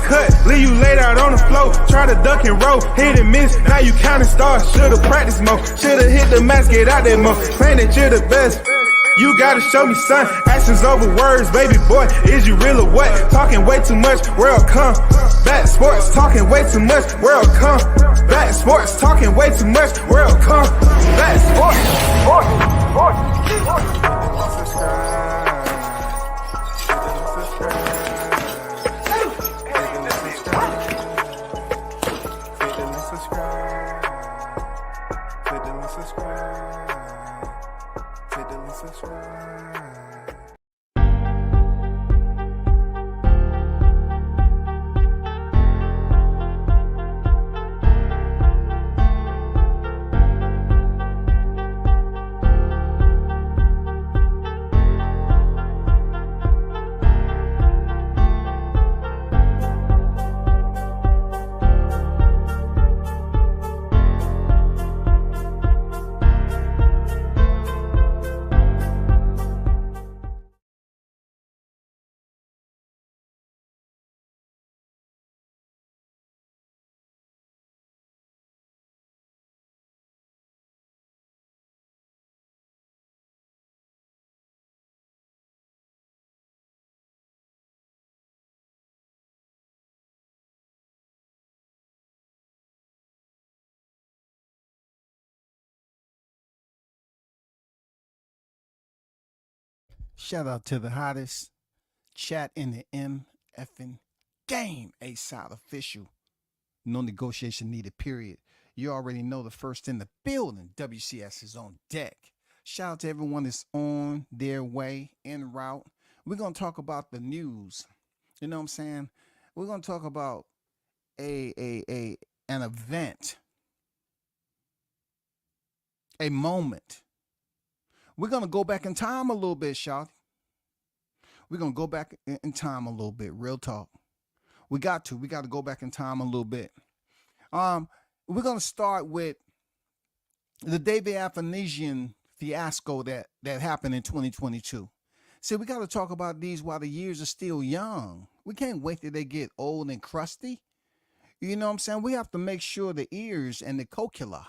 uppercut, leave you laid out on the floor. Try to duck and roll, hit and miss, now you counting stars. Should've practiced more, should've hit the mask, get out that more. Claim that you're the best. You gotta show me, son. Actions over words, baby boy. Is you real or what? Talking way too much, world come. Back sports, talking way too much, world come. Back sports, talking way too much, world come. Back Shout out to the hottest chat in the MFing game, A-Side official. No negotiation needed, period. You already know the first in the building. WCS is on deck. Shout out to everyone that's on their way, en route. We're going to talk about the news. You know what I'm saying? We're going to talk about an event, a moment. We're going to go back in time a little bit, Shawty. We're going to go back in time a little bit. Real talk. We got to go back in time a little bit. We're going to start with the David Avanesyan fiasco that happened in 2022. See, we got to talk about these while the years are still young. We can't wait till they get old and crusty. You know what I'm saying? We have to make sure the ears and the cochlea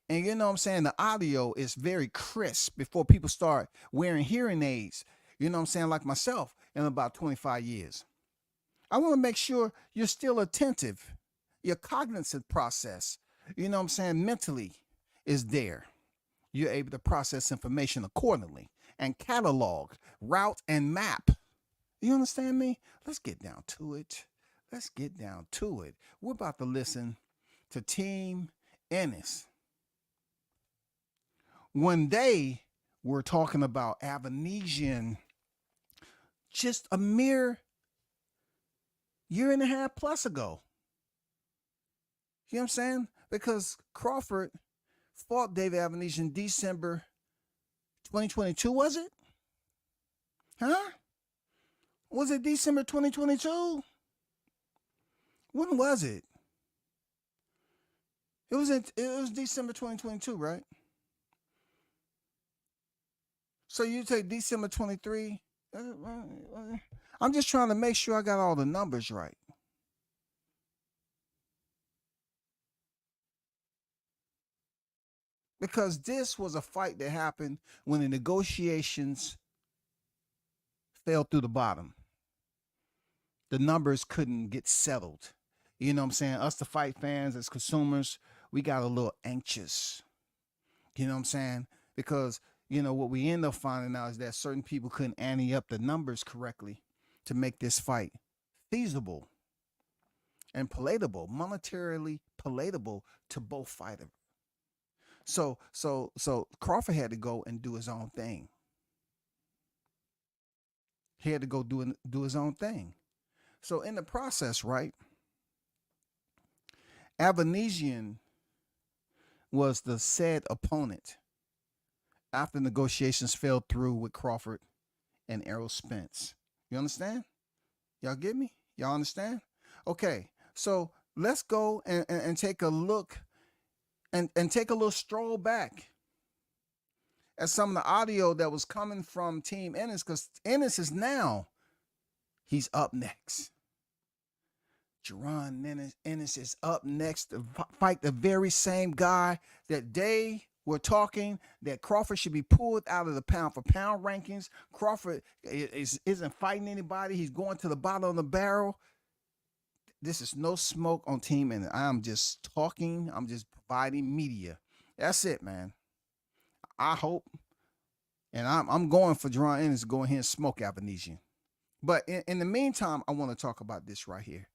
and you know what I'm saying, the audio is very crisp before people start wearing hearing aids, you know what I'm saying, like myself in about 25 years. I want to make sure you're still attentive. Your cognitive process, you know what I'm saying, mentally is there. You're able to process information accordingly and catalog, route, and map. You understand me? Let's get down to it. We're about to listen to Team Ennis. When they were talking about Avanesyan just a mere year and a half plus ago. You know what I'm saying? Because Crawford fought David Avanesyan December 2022, was it? Huh? Was it December 2022? When was it? It was December 2022, right? So you take December 23. I'm just trying to make sure I got all the numbers right. Because this was a fight that happened when the negotiations fell through the bottom. The numbers couldn't get settled. You know what I'm saying? Us, the fight fans, as consumers, we got a little anxious. You know what I'm saying? Because, you know, what we end up finding out is that certain people couldn't ante up the numbers correctly to make this fight feasible and palatable, monetarily palatable to both fighters. So Crawford had to go and do his own thing. He had to go do his own thing. So in the process, right, Avanesyan was the said opponent after negotiations fell through with Crawford and Errol Spence. You understand? Y'all get me? Y'all understand? Okay, so let's go and take a look and take a little stroll back at some of the audio that was coming from Team Ennis, because Ennis is now, he's up next. Jaron Ennis is up next to fight the very same guy that they were talking that Crawford should be pulled out of the pound for pound rankings. Crawford isn't fighting anybody. He's going to the bottom of the barrel. This is no smoke on Team Ennis. I'm just talking. I'm just providing media. That's it, man. I hope. And I'm going for Jaron Ennis to go ahead and smoke Avanesyan. But in the meantime, I want to talk about this right here.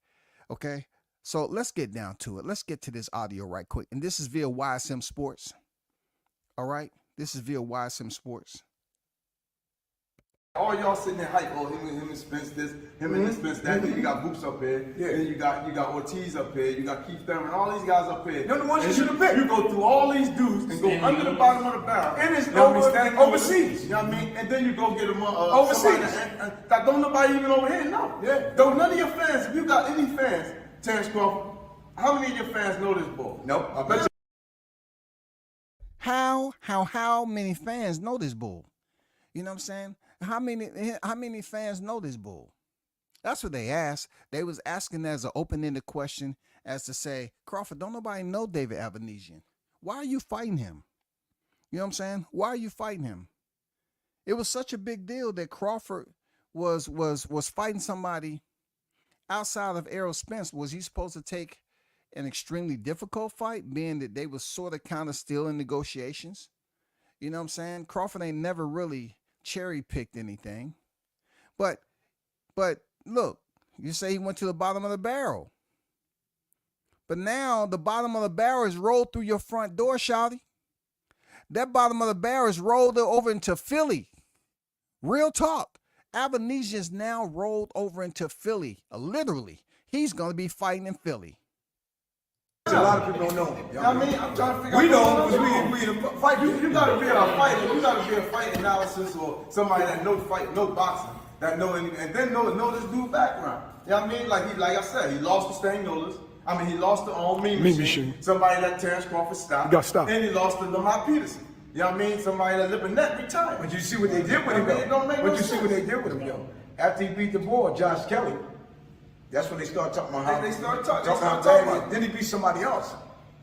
Okay? So let's get down to it. Let's get to this audio right quick. And this is via YSM Sports. All right? This is via YSM Sports. All y'all sitting there hype, oh, him and Spence this, him and Spence that. Then you got Boots up here. Yeah. Then you got Ortiz up here. You got Keith Thurman. All these guys up here. They're the ones you should have picked. You go through all these dudes and go under the bottom of the barrel. And it's overseas. You know what I mean? And then you go get them overseas. That don't nobody even over here know. Yeah. Don't none of your fans. If you got any fans, Terrence Crawford, how many of your fans know this bull? Nope. I bet you. How many fans know this bull? You know what I'm saying? How many fans know this bull? That's what they asked. They was asking as an open-ended question as to say, Crawford, don't nobody know David Avanesyan. Why are you fighting him? You know what I'm saying? Why are you fighting him? It was such a big deal that Crawford was fighting somebody outside of Errol Spence. Was he supposed to take an extremely difficult fight, being that they was sort of kind of still in negotiations? You know what I'm saying? Crawford ain't never really cherry-picked anything. But look, you say he went to the bottom of the barrel. But now the bottom of the barrel is rolled through your front door, shawty. That bottom of the barrel is rolled over into Philly. Real talk. Avanesyan's now rolled over into Philly. Literally. He's going to be fighting in Philly. A lot of people don't know. I mean, I'm trying to figure out. We know because we in a fight. You got to be a fighter. You got to be a fight analysis or somebody that knows fight, knows boxing, that know any, and then know this dude background. You know what I mean? Like I said, he lost to Staniolas. I mean, he lost to Mean Machine. Somebody that Terrence Crawford stopped. Got stopped. And he lost to Lamar Peterson. You know what I mean? Somebody that Lip and Net retired. But you see what they did with him, though. See what they did with him, though. After he beat the boy, Josh Kelly. That's when they started talking about how they started talking about. Then he beat somebody else.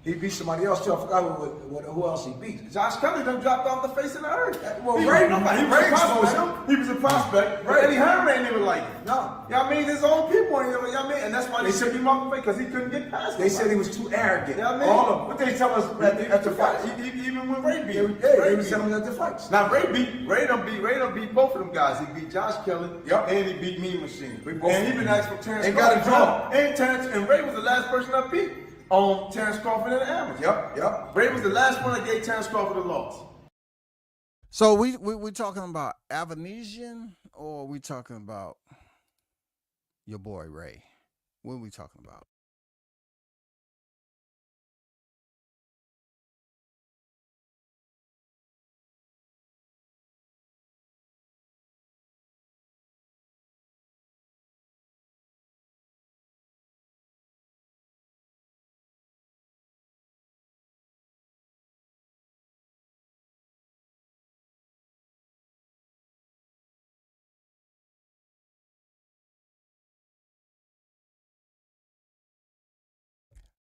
He beat somebody else too. I forgot who else he beat. Josh Kelly done dropped off the face of the earth. Well, he was a prospect. Right. Eddie Herman ain't even like him. No. You know what I mean? His own people ain't even, you know what I mean? And that's why they took him off the face, because he couldn't get past They said he was too arrogant. You know what I mean? All of them. What they tell us at the fight? Even when Ray beat him. They was telling him at the fights. Now Ray done beat both of them guys. He beat Josh Kelly and he beat Mean Machine. And he been asked for Terrence Crawford. Got a draw. And Ray was the last person I beat on Terrence Crawford in the amateur. Yep. Ray was the last one that gave Terrence Crawford a loss. So we talking about Avanesyan, or we talking about your boy Ray? What are we talking about?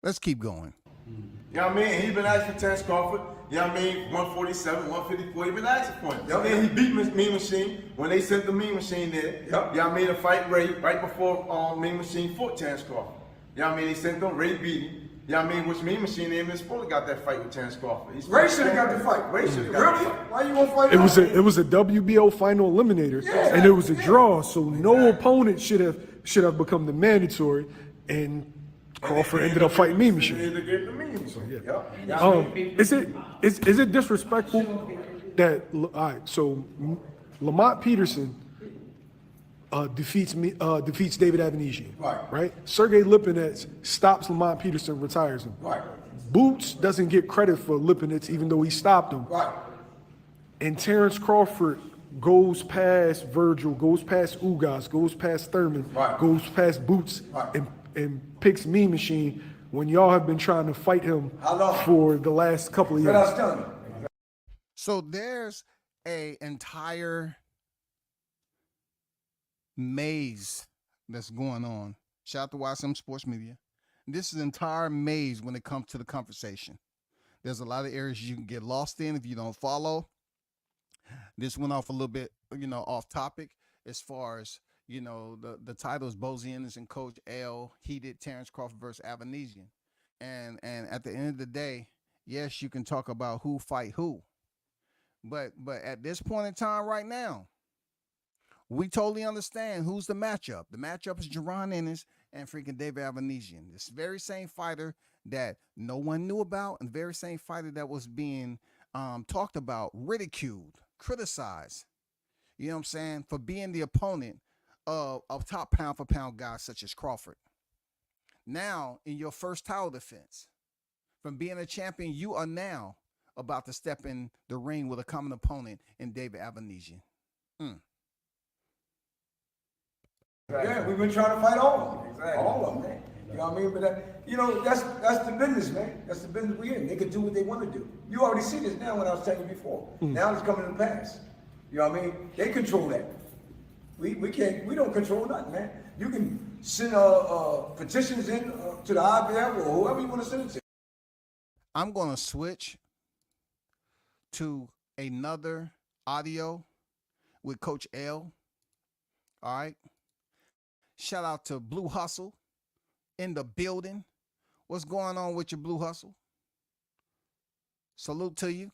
Let's keep going. You know what I mean? He been asking for Terrence Crawford. You know what I mean? 147, 154. He been asking for him. Yep. Then he beat Mean Machine when they sent the Mean Machine there. Yep. You know what I mean? To fight Ray right before Mean Machine fought Terrence Crawford. You know what I mean? They sent them. Ray beat him. You know what I mean? Which Mean Machine ain't even supposed to got that fight with Terrence Crawford. Ray should have got the fight. Ray should have got the fight. Why you want to fight? It was a WBO final eliminator, and it was a draw, so no opponent should have become the mandatory, and Crawford ended up fighting Mean Machine. Is it disrespectful that Lamont Peterson defeats David Avanesyan, right? Sergey Lipinets stops Lamont Peterson, retires him. Right. Boots doesn't get credit for Lipinets even though he stopped him. Right. And Terrence Crawford goes past Virgil, goes past Ugas, goes past Thurman, goes past Boots, and picks Mean Machine when y'all have been trying to fight him for the last couple of years. So there's a entire maze that's going on Shout out to YSM Sports Media. This is an entire maze when it comes to the conversation. There's a lot of areas you can get lost in if you don't follow. This went off a little bit, off topic as far as, the title is Bozy Ennis and Coach L heated Terrence Crawford versus Avanesyan. And at the end of the day, yes, you can talk about who fight who. But at this point in time right now, we totally understand who's the matchup. The matchup is Jaron Ennis and freaking David Avanesyan. This very same fighter that no one knew about, and the very same fighter that was being talked about, ridiculed, criticized, you know what I'm saying, for being the opponent of top pound for pound guys such as Crawford. Now, in your first title defense, from being a champion, you are now about to step in the ring with a common opponent in David Avanesyan. Yeah, we've been trying to fight all of them. Exactly. All of them, man. You know what I mean? But that's the business, man. That's the business we're in. They can do what they want to do. You already see this now when I was telling you before. Now it's coming to pass. You know what I mean? They control that. We don't control nothing, man. You can send petitions in to the IBF or whoever you want to send it to. I'm going to switch to another audio with Coach L. All right. Shout out to Blue Hustle in the building. What's going on with your Blue Hustle? Salute to you.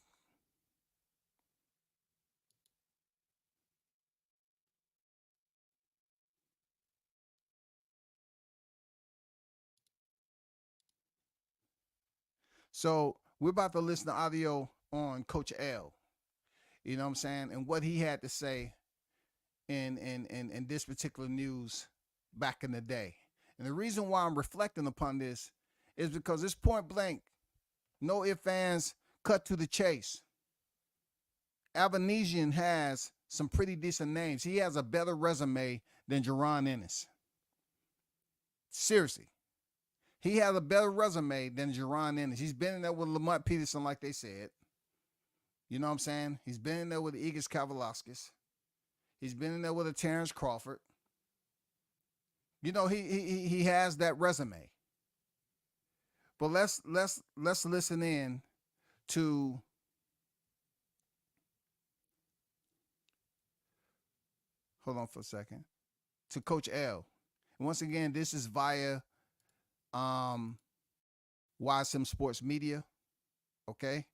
So we're about to listen to audio on Coach L. You know what I'm saying? And what he had to say in this particular news back in the day. And the reason why I'm reflecting upon this is because it's point blank, no ifs, ands, cut to the chase. Avanesyan has some pretty decent names. He has a better resume than Jaron Ennis. Seriously. He has a better resume than Jaron Ennis. He's been in there with Lamont Peterson, like they said. You know what I'm saying? He's been in there with Igis Kavalauskas. He's been in there with a Terrence Crawford. You know, he has that resume. But let's listen in to hold on for a second. To Coach L. And once again, this is via YSM Sports Media. Okay.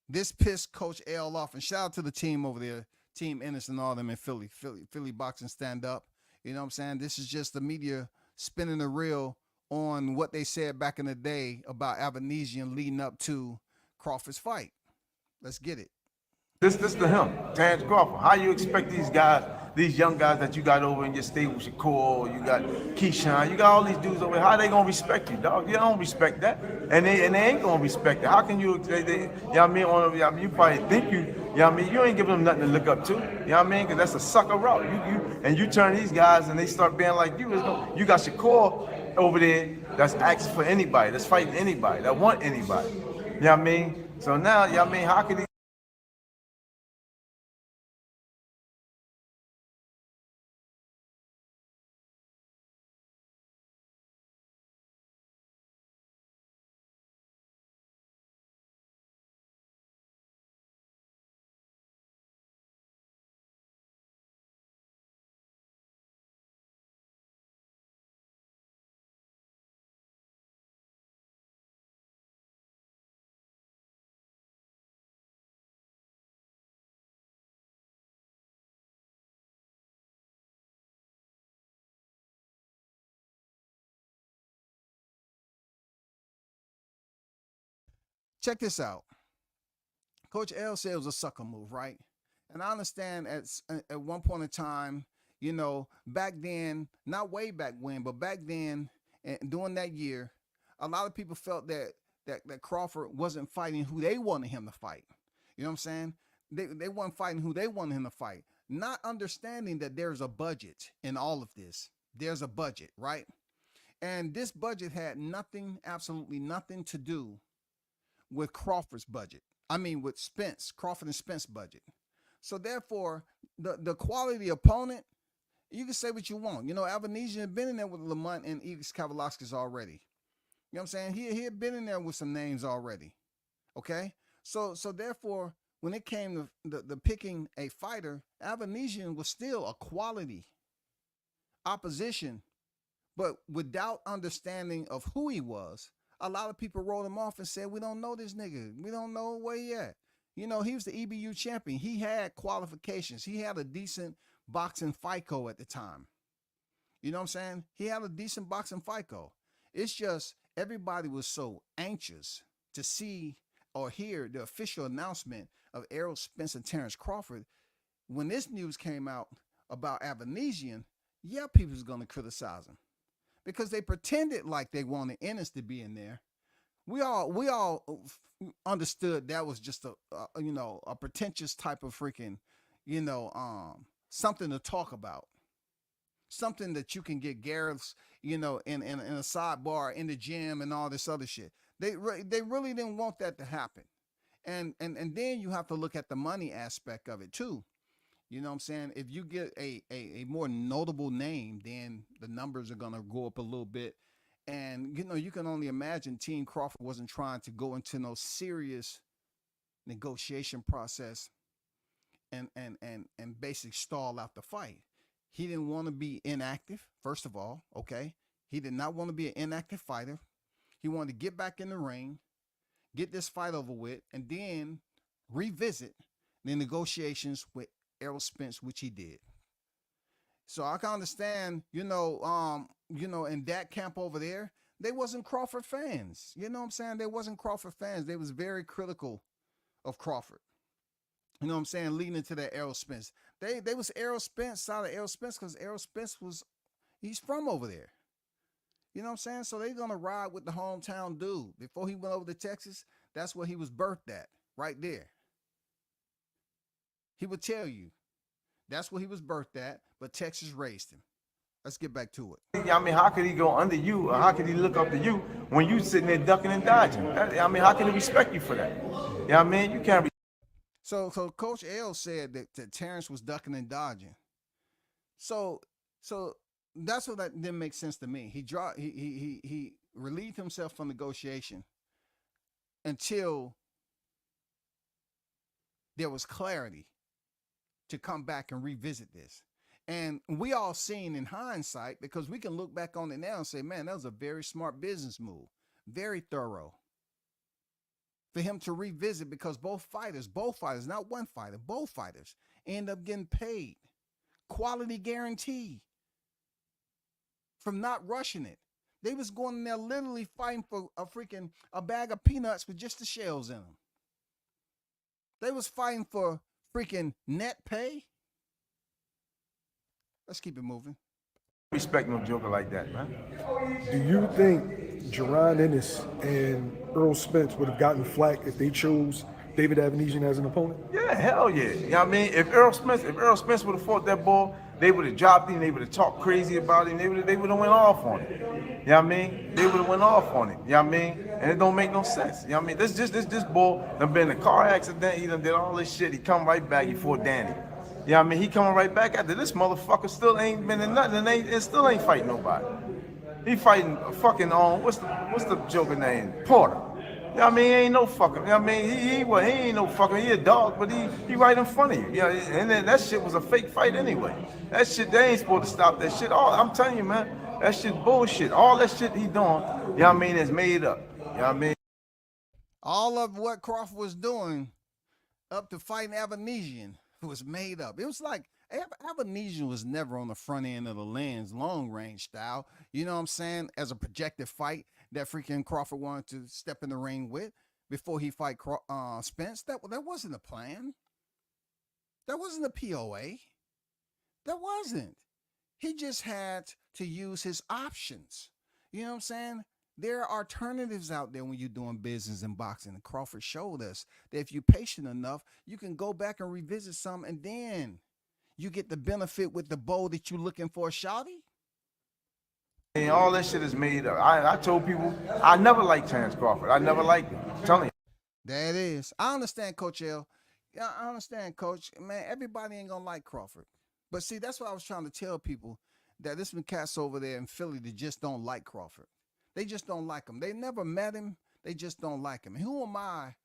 This pissed Coach L off, and shout out to the team over there, Team Ennis and all them in Philly Boxing Stand Up. You know what I'm saying? This is just the media spinning the reel on what they said back in the day about Avanesyan leading up to Crawford's fight. Let's get it. This to him, Terrence Crawford. How you expect these guys, these young guys that you got over in your stable, Shakur, you got Keyshawn, you got all these dudes over here, how they gonna respect you, dog? You don't respect that. And they ain't gonna respect it. How can you, you know what I mean, you probably think you know what I mean, you ain't giving them nothing to look up to. You know what I mean? Because that's a sucker route. You turn these guys and they start being like you. You got Shakur over there that's asking for anybody, that's fighting anybody, that want anybody. You know what I mean? So now, you know what I mean, how can he Check this out. Coach L said it was a sucker move, right? And I understand at one point in time, you know, back then, not way back when, but back then, and during that year, a lot of people felt that Crawford wasn't fighting who they wanted him to fight. You know what I'm saying? They weren't fighting who they wanted him to fight. Not understanding that there's a budget in all of this. There's a budget, right? And this budget had nothing, absolutely nothing to do with Crawford's budget. I mean, with Crawford and Spence budget. So therefore, the quality opponent, you can say what you want. You know, Avanesyan had been in there with Lamont and Igis Kavalauskas already. You know what I'm saying? He had been in there with some names already. Okay? So therefore, when it came to the picking a fighter, Avanesyan was still a quality opposition, but without understanding of who he was, a lot of people wrote him off and said, we don't know this nigga. We don't know where he at. You know, he was the EBU champion. He had qualifications. He had a decent boxing FICO at the time. You know what I'm saying? He had a decent boxing FICO. It's just everybody was so anxious to see or hear the official announcement of Errol Spence and Terrence Crawford. When this news came out about Avanesyan, yeah, people was going to criticize him because they pretended like they wanted Ennis to be in there. We all understood that was just a pretentious type of freaking, something to talk about, something that you can get Gareth's, in a sidebar in the gym and all this other shit. They really didn't want that to happen. And then you have to look at the money aspect of it too. You know what I'm saying? If you get a more notable name, then the numbers are going to go up a little bit. And, you can only imagine Team Crawford wasn't trying to go into no serious negotiation process and basically stall out the fight. He didn't want to be inactive, first of all, okay? He did not want to be an inactive fighter. He wanted to get back in the ring, get this fight over with, and then revisit the negotiations with Errol Spence, which he did. So I can understand, in that camp over there, they wasn't Crawford fans. You know what I'm saying? They wasn't Crawford fans. They was very critical of Crawford. You know what I'm saying? Leading into that Errol Spence. They was Errol Spence, solid Errol Spence, because Errol Spence he's from over there. You know what I'm saying? So they're going to ride with the hometown dude. Before he went over to Texas, that's where he was birthed at, right there. He would tell you that's where he was birthed at, but Texas raised him. Let's get back to it. I mean, how could he go under you, or how could he look up to you when you sitting there ducking and dodging? I mean, how can he respect you for that? You know what I mean? You can't. So Coach L said that Terrence was ducking and dodging. So that's what that didn't make sense to me. He relieved himself from negotiation until there was clarity to come back and revisit this. And we all seen in hindsight, because we can look back on it now and say, man, that was a very smart business move. Very thorough. For him to revisit, because both fighters, not one fighter, both fighters end up getting paid. Quality guarantee from not rushing it. They was going in there literally fighting for a bag of peanuts with just the shells in them. They was fighting for freaking net pay. Let's keep it moving. Respect no joker like that, man. Do you think Jaron Ennis and Earl Spence would have gotten flack if they chose David Avanesyan as an opponent? Yeah, hell yeah. You know what I mean? If Earl Spence would have fought that ball, they would have dropped him, they would have talked crazy about him, they would have went off on it. You know what I mean? They would have went off on it. You know what I mean? And it don't make no sense. You know what I mean? This ball done been in a car accident, he done did all this shit, he come right back, he fought Danny. You know what I mean? He coming right back after this motherfucker still ain't been in nothing and still ain't fighting nobody. He fighting a fucking what's the joker name? Porter. You know what I mean? He ain't no fucking, you know what I mean? He ain't no fucking, he a dog, but he right in front of you. You know, and then that shit was a fake fight anyway. That shit, they ain't supposed to stop that shit. I'm telling you, man, that shit bullshit. All that shit he doing, you know what I mean, is made up. You know what I mean? All of what Crawford was doing up to fighting Avanesyan was made up. It was like Avanesyan was never on the front end of the lens, long range style. You know what I'm saying? As a projected fight that freaking Crawford wanted to step in the ring with before he fight Spence. That wasn't a plan. That wasn't a POA. That wasn't. He just had to use his options. You know what I'm saying? There are alternatives out there when you're doing business in boxing. And Crawford showed us that if you're patient enough, you can go back and revisit some, and then you get the benefit with the bow that you're looking for, shawty. And all that shit is made up. I told people I never liked Terrence Crawford. I never liked him. I'm telling you. There it is. I understand, Coach L. Yeah, I understand, Coach. Man, everybody ain't gonna like Crawford. But see, that's what I was trying to tell people, that there's been cats over there in Philly that just don't like Crawford. They just don't like him. They never met him. They just don't like him. And who am I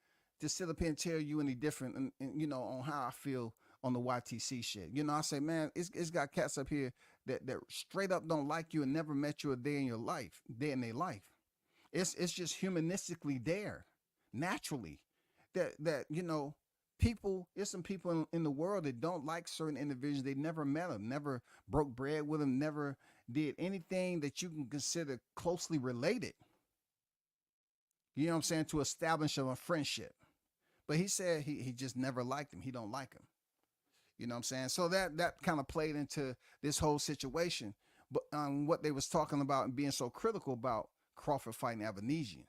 to sit up here and tell you any different, on how I feel on the YTC shit? I say, man, it's got cats up here that straight up don't like you and never met you a day in your life, day in their life. It's just humanistically there, naturally, that people. There's some people in the world that don't like certain individuals. They never met them, never broke bread with them, never did anything that you can consider closely related. You know what I'm saying? To establish a friendship. But he said he just never liked him. He don't like him. You know what I'm saying? So that kind of played into this whole situation. But what they was talking about and being so critical about Crawford fighting Avanesyan.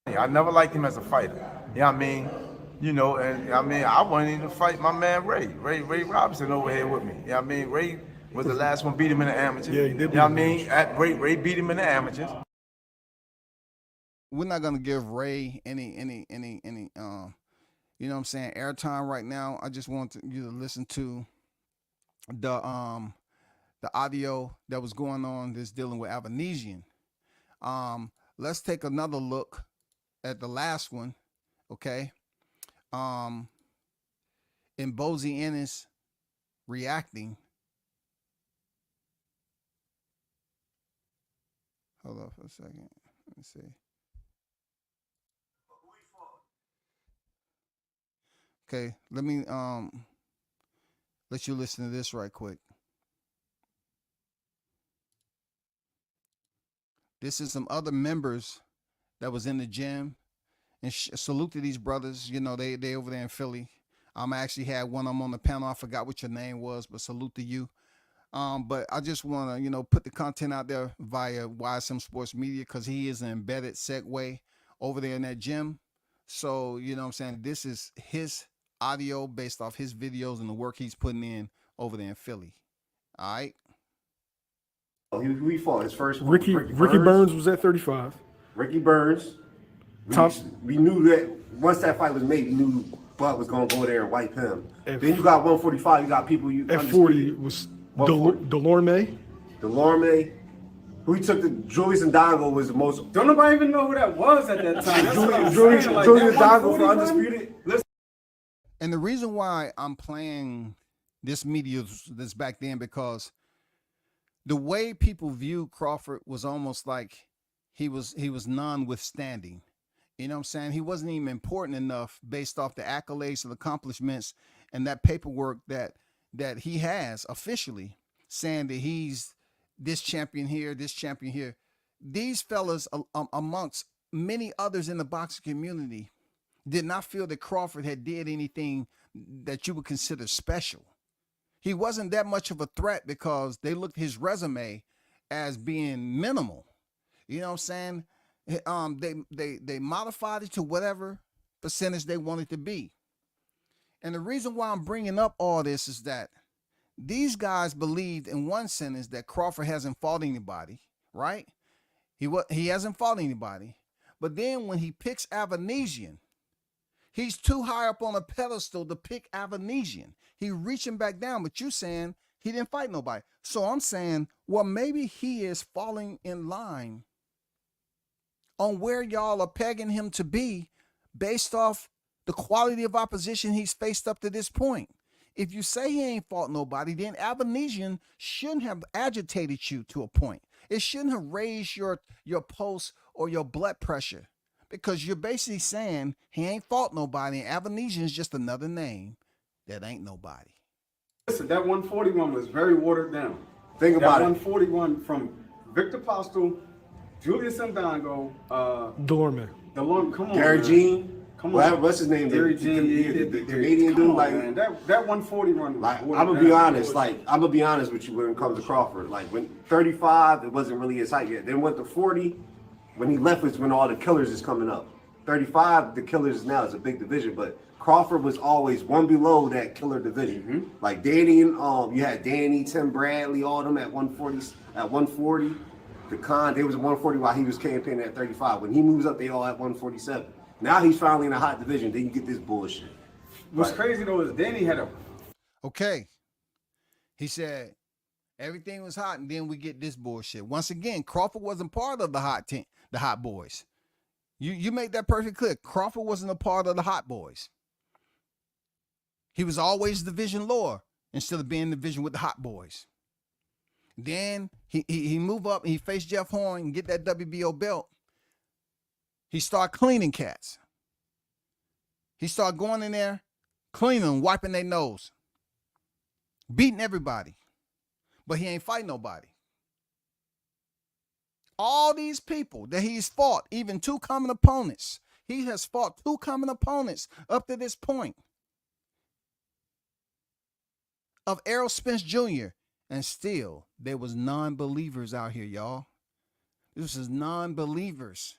I never liked him as a fighter. You know what I mean? And I wanted him to fight my man Ray Robinson over here with me. You know what I mean? Ray was the last one, beat him in the amateurs. Yeah, he did. You know what I mean? Ray beat him in the amateurs. We're not gonna give Ray any you know what I'm saying, airtime right now. I just want you to listen to the audio that was going on that's dealing with Avanesyan. Let's take another look at the last one, okay? In Jaron Ennis reacting. Hold on for a second. Let me see. Okay, let me let you listen to this right quick. This is some other members that was in the gym, and salute to these brothers. They over there in Philly. I actually had one of them on the panel. I forgot what your name was, but salute to you. But I just want to, put the content out there via YSM Sports Media, because he is an embedded segue over there in that gym. So, you know what I'm saying? This is his audio based off his videos and the work he's putting in over there in Philly. All right. Who he fought? His first Ricky Burns was at 35. Ricky Burns. We knew that once that fight was made, we knew Bud was going to go there and wipe him. Then you got 145. You got people you at 40 was Delorme. Delorme. Who he took to Julius Ndongo was the most. Don't nobody even know who that was at that time. Julius Ndongo for Undisputed. Listen. And the reason why I'm playing this media that's back then, because the way people viewed Crawford was almost like he was non-withstanding. You know what I'm saying? He wasn't even important enough based off the accolades and accomplishments and that paperwork that he has officially, saying that he's this champion here, this champion here. These fellas, amongst many others in the boxing community, did not feel that Crawford had did anything that you would consider special. He wasn't that much of a threat because they looked at his resume as being minimal. You know what I'm saying? They modified it to whatever percentage they wanted to be. And the reason why I'm bringing up all this is that these guys believed in one sentence that Crawford hasn't fought anybody, right? He hasn't fought anybody. But then when he picks Avanesyan, he's too high up on a pedestal to pick Avanesyan. He reaching back down, but you saying he didn't fight nobody. So I'm saying, well, maybe he is falling in line on where y'all are pegging him to be based off the quality of opposition he's faced up to this point. If you say he ain't fought nobody, then Avanesyan shouldn't have agitated you to a point. It shouldn't have raised your pulse or your blood pressure, because you're basically saying he ain't fought nobody, and Avanesyan is just another name that ain't nobody. Listen, that 141 was very watered down. Think about that it. 141 from Victor Postel, Julius Ndongo, Delorme. Come on, Gary man. Jean. Come on. What's his name? Gary Jean. The Canadian dude. Like that 141. Like, I'm gonna be honest. Like, I'm gonna be honest with you when it comes to Crawford. Like, when 35, it wasn't really his height yet. Then went to 40. When he left was when all the killers is coming up. 35, the killers now is a big division, but Crawford was always one below that killer division. Mm-hmm. Like Danny and you had Danny, Tim Bradley, all them at 140. At 140, the Khan, they was at 140 while he was campaigning at 35. When he moves up, they all at 147. Now he's finally in a hot division. Then you get this bullshit. What's crazy though is Danny had a. Okay. He said everything was hot, and then we get this bullshit. Once again, Crawford wasn't part of the hot boys. You made that perfect clear. Crawford wasn't a part of the hot boys. He was always division lower instead of being in division with the hot boys. Then he moved up and he faced Jeff Horn and get that WBO belt. He started cleaning cats. He started going in there, cleaning them, wiping their nose, beating everybody. But he ain't fighting nobody. All these people that he's fought, even two common opponents, he has fought two common opponents up to this point of Errol Spence Jr., and still there was non-believers out here, y'all. This is non-believers.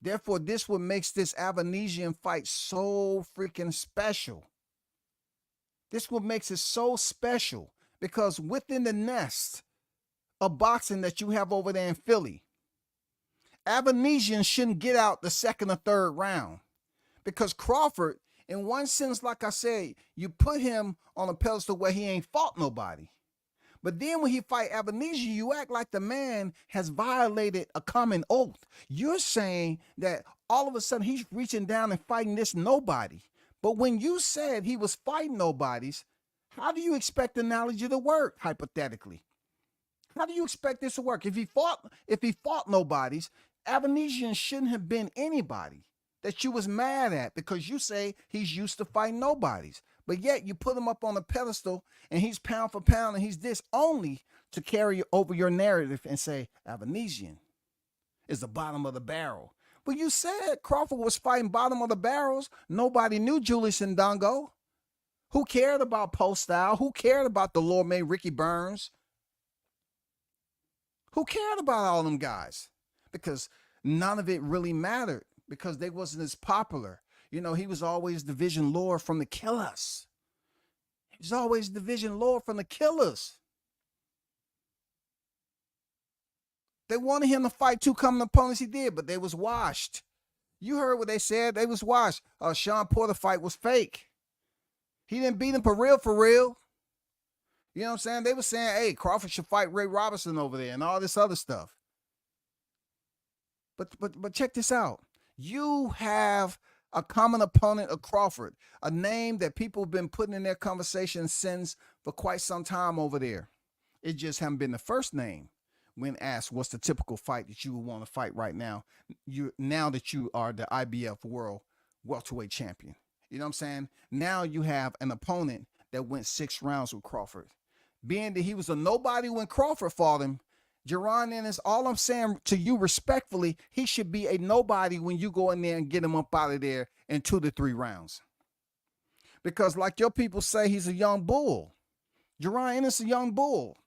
Therefore, this what makes this Avanesyan fight so freaking special. This what makes it so special, because within the nest of boxing that you have over there in Philly, Avanesyan shouldn't get out the second or third round, because Crawford, in one sense, like I said, you put him on a pedestal where he ain't fought nobody. But then when he fight Avanesyan, you act like the man has violated a common oath. You're saying that all of a sudden he's reaching down and fighting this nobody. But when you said he was fighting nobodies, how do you expect the analogy to work, hypothetically? How do you expect this to work? If he fought nobodies, Avanesyan shouldn't have been anybody that you was mad at, because you say he's used to fighting nobodies. But yet you put him up on a pedestal and he's pound for pound and he's this, only to carry over your narrative and say Avanesyan is the bottom of the barrel. But you said Crawford was fighting bottom of the barrels. Nobody knew Julius Ndongo. Who cared about post style? Who cared about the Lord May Ricky Burns? Who cared about all them guys? Because none of it really mattered, because they wasn't as popular. You know, he was always division lower from the killers. He was always division lower from the killers. They wanted him to fight two common opponents, he did, but they was washed. You heard what they said, they was washed. Sean Porter fight was fake. He didn't beat him for real, for real. You know what I'm saying? They were saying, hey, Crawford should fight Ray Robinson over there and all this other stuff. But check this out. You have a common opponent of Crawford, a name that people have been putting in their conversation since for quite some time over there. It just haven't been the first name when asked what's the typical fight that you would want to fight right now, now that you are the IBF World Welterweight Champion. You know what I'm saying? Now you have an opponent that went 6 rounds with Crawford. Being that he was a nobody when Crawford fought him, Jaron Ennis, all I'm saying to you respectfully, he should be a nobody when you go in there and get him up out of there in 2 to 3 rounds. Because like your people say, he's a young bull. Jaron Ennis is a young bull.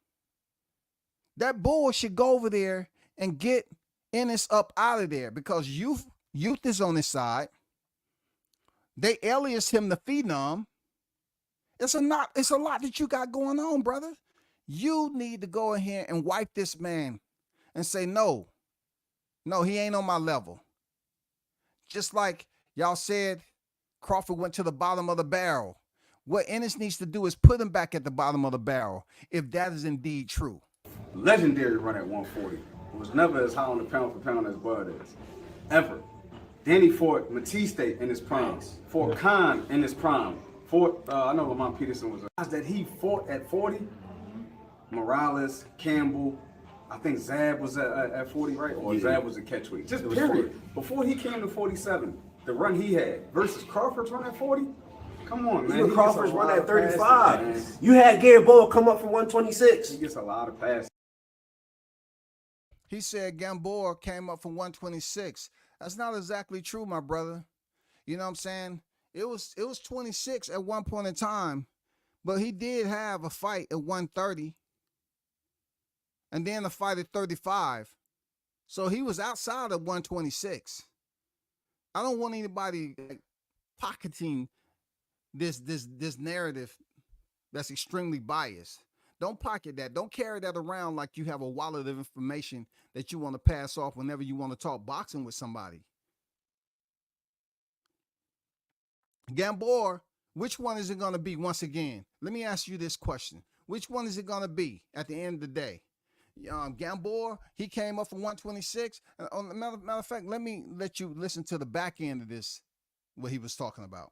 That bull should go over there and get Ennis up out of there, because youth is on his side. They alias him the Phenom. It's a lot that you got going on, brother. You need to go in here and wipe this man and say, no, he ain't on my level. Just like y'all said, Crawford went to the bottom of the barrel. What Ennis needs to do is put him back at the bottom of the barrel, if that is indeed true. Legendary run at 140. It was never as high on the pound for pound as Bud is. Ever. Danny fought Matiste in his prime. Fought Khan in his prime. Fought, I know Lamont Peterson was a that he fought at 40. Morales, Campbell, I think Zab was at 40, right? Or Zab was a catchweight. Just period. 40. Before he came to 47, the run he had versus Crawford's run at 40, come on, man. Even Crawford's run at 35. You had Gamboa come up from 126. He gets a lot of passes. He said Gamboa came up from 126. That's not exactly true, my brother. You know what I'm saying? It was 26 at one point in time, but he did have a fight at 130. And then a fight at 35. So he was outside of 126. I don't want anybody pocketing this narrative that's extremely biased. Don't pocket that. Don't carry that around like you have a wallet of information that you want to pass off whenever you want to talk boxing with somebody. Gamboa Which one is it going to be once again? Let me ask you this question. Which one is it going to be at the end of the day? Gamboa, he came up for 126. Matter of fact, let you listen to the back end of this, what he was talking about.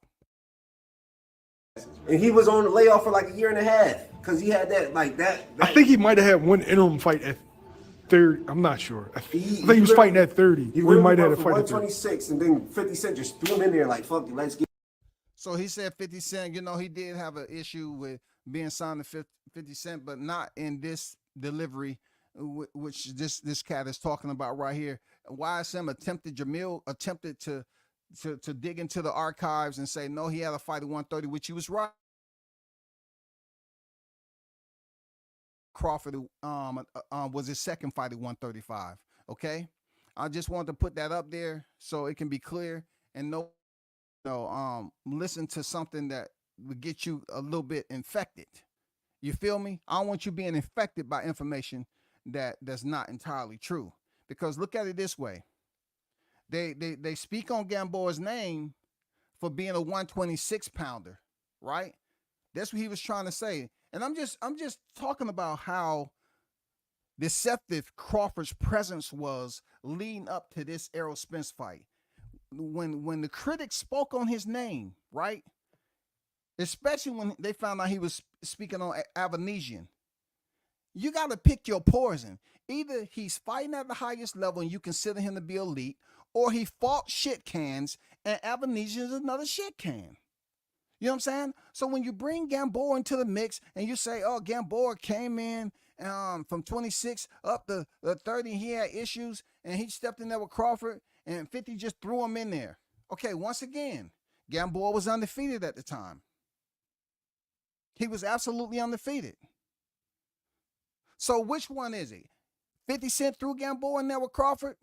And he was on the layoff for like a year and a half because he had that. I think he might have had one interim fight at 30. I'm not sure. I think he was fighting at 30. He really might have had a fight at 126, and then 50 Cent just threw him in there like, fuck it, let's get. So he said 50 Cent, he did have an issue with being signed to 50 Cent, but not in this delivery, which this cat is talking about right here. YSM attempted to dig into the archives and say, no, he had a fight at 130, which he was right. Crawford was his second fight at 135. Okay, I just wanted to put that up there so it can be clear and listen to something that would get you a little bit infected. You feel me? I don't want you being infected by information that's not entirely true. Because look at it this way. They speak on Gamboa's name for being a 126 pounder, right? That's what he was trying to say. And I'm just talking about how deceptive Crawford's presence was leading up to this Errol Spence fight. When the critics spoke on his name, right? Especially when they found out he was speaking on Avanesyan. You got to pick your poison. Either he's fighting at the highest level and you consider him to be elite, or he fought shit cans and Avanesyan is another shit can. You know what I'm saying? So when you bring Gamboa into the mix and you say, oh, Gamboa came in from 26 up to 30, he had issues and he stepped in there with Crawford and 50 just threw him in there. Okay, once again, Gamboa was undefeated at the time. He was absolutely undefeated. So which one is it? 50 Cent threw Gamboa in there with Crawford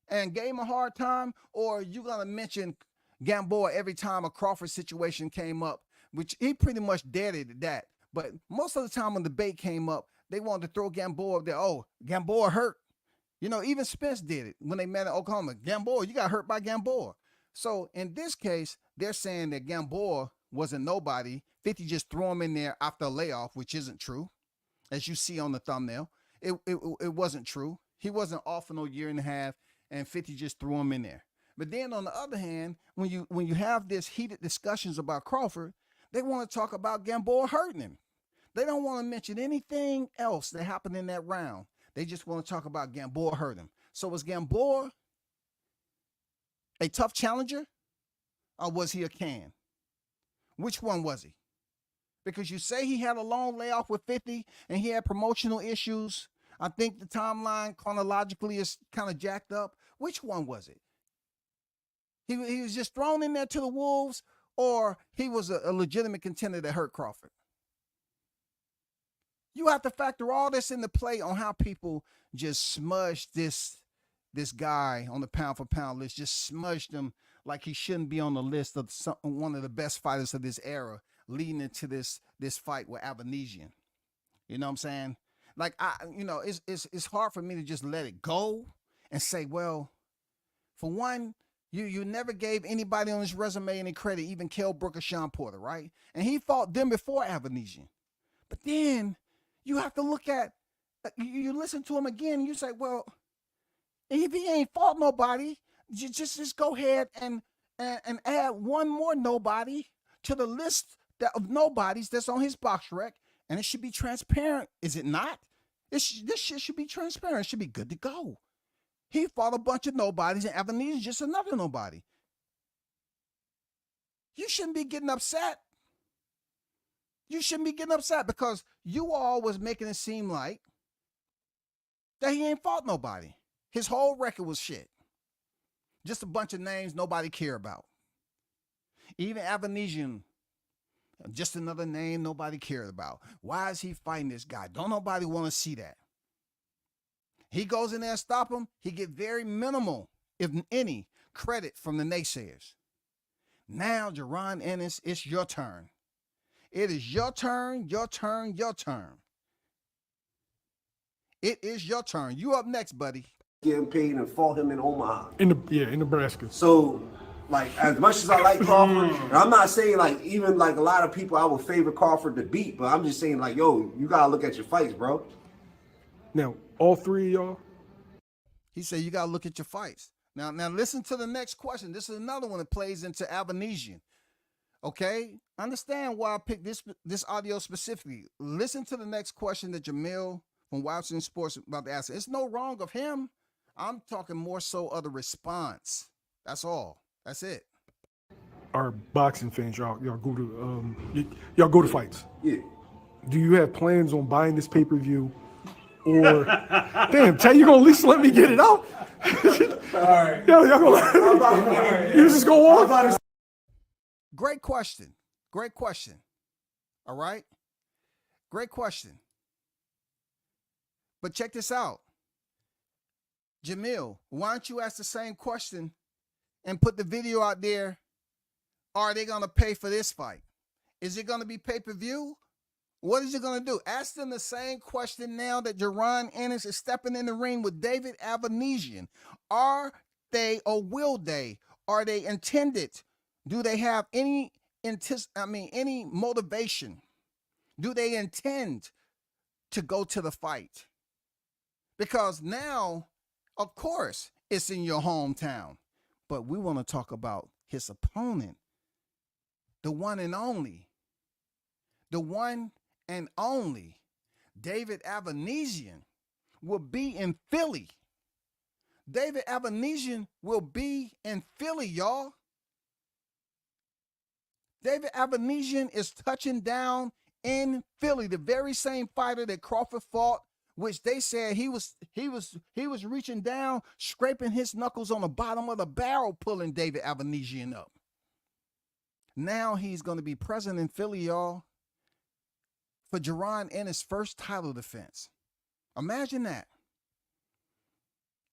and gave him a hard time, or you gonna mention Gamboa every time a Crawford situation came up, which he pretty much deaded that. But most of the time when the debate came up, they wanted to throw Gamboa up there. Oh, Gamboa hurt. Even Spence did it when they met in Oklahoma. Gamboa, you got hurt by Gamboa. So in this case, they're saying that Gamboa wasn't nobody. 50 just threw him in there after a layoff, which isn't true. As you see on the thumbnail, it wasn't true. He wasn't off for no year and a half, and 50 just threw him in there. But then on the other hand, when you have this heated discussions about Crawford, they want to talk about Gamboa hurting him. They don't want to mention anything else that happened in that round. They just want to talk about Gamboa hurt him. So was Gamboa a tough challenger, or was he a can? Which one was he? Because you say he had a long layoff with 50 and he had promotional issues. I think the timeline chronologically is kind of jacked up. Which one was it? He was just thrown in there to the wolves, or he was a legitimate contender that hurt Crawford? You have to factor all this into play on how people just smudged this guy on the pound for pound list, just smudged him like he shouldn't be on the list of one of the best fighters of this era, leading into this fight with Avanesyan. You know what I'm saying? Like, it's hard for me to just let it go and say, well, for one, you never gave anybody on his resume any credit, even Kell Brook or Sean Porter, right? And he fought them before Avanesyan. But then you have to look at, you listen to him again and you say, well, if he ain't fought nobody, just go ahead and add one more nobody to the list of nobodies that's on his box rec, and it should be transparent, is it not? This shit should be transparent. It should be good to go. He fought a bunch of nobodies, and Avanesyan is just another nobody. You shouldn't be getting upset. You shouldn't be getting upset because you all was making it seem like that he ain't fought nobody. His whole record was shit. Just a bunch of names nobody care about. Even Avanesyan, just another name nobody cared about. Why is he fighting this guy? Don't nobody want to see that. He goes in there and stop him. He get very minimal, if any, credit from the naysayers. Now, Jaron Ennis, it's your turn. It is your turn, your turn, your turn. It is your turn. You up next, buddy. Getting paid and fought him in Omaha. In Nebraska. So Like, as much as I like Crawford, and I'm not saying like even like a lot of people I would favor Crawford to beat, but I'm just saying like, yo, you gotta look at your fights, bro. Now, all three of y'all, He said you gotta look at your fights. Now listen to the next question. This is another one that plays into Avanesyan. Okay? Understand why I picked this audio specifically. Listen to the next question that Jamil from Watson Sports about to ask. It's no wrong of him. I'm talking more so of the response. That's all. That's it. are boxing fans. Y'all go to fights. Yeah. Do you have plans on buying this pay-per-view? Or damn, Tay, you gonna at least let me get it out? All right. Y'all gonna you just go off? Great question. Great question. All right? Great question. But check this out. Jamil, why don't you ask the same question and put the video out there? Are they going to pay for this fight? Is it going to be pay-per-view? What is it going to do? Ask them the same question now that Jaron Ennis is stepping in the ring with David Avanesyan. Are they or will they? Are they intended? Do they have any motivation? Do they intend to go to the fight? Because now, of course, it's in your hometown. But we want to talk about his opponent, the one and only. The one and only David Avanesyan will be in Philly. David Avanesyan will be in Philly, y'all. David Avanesyan is touching down in Philly, the very same fighter that Crawford fought, which they said he was reaching down, scraping his knuckles on the bottom of the barrel, pulling David Avanesyan up. Now he's going to be present in Philly, y'all, for Jaron Ennis' first title defense. Imagine that.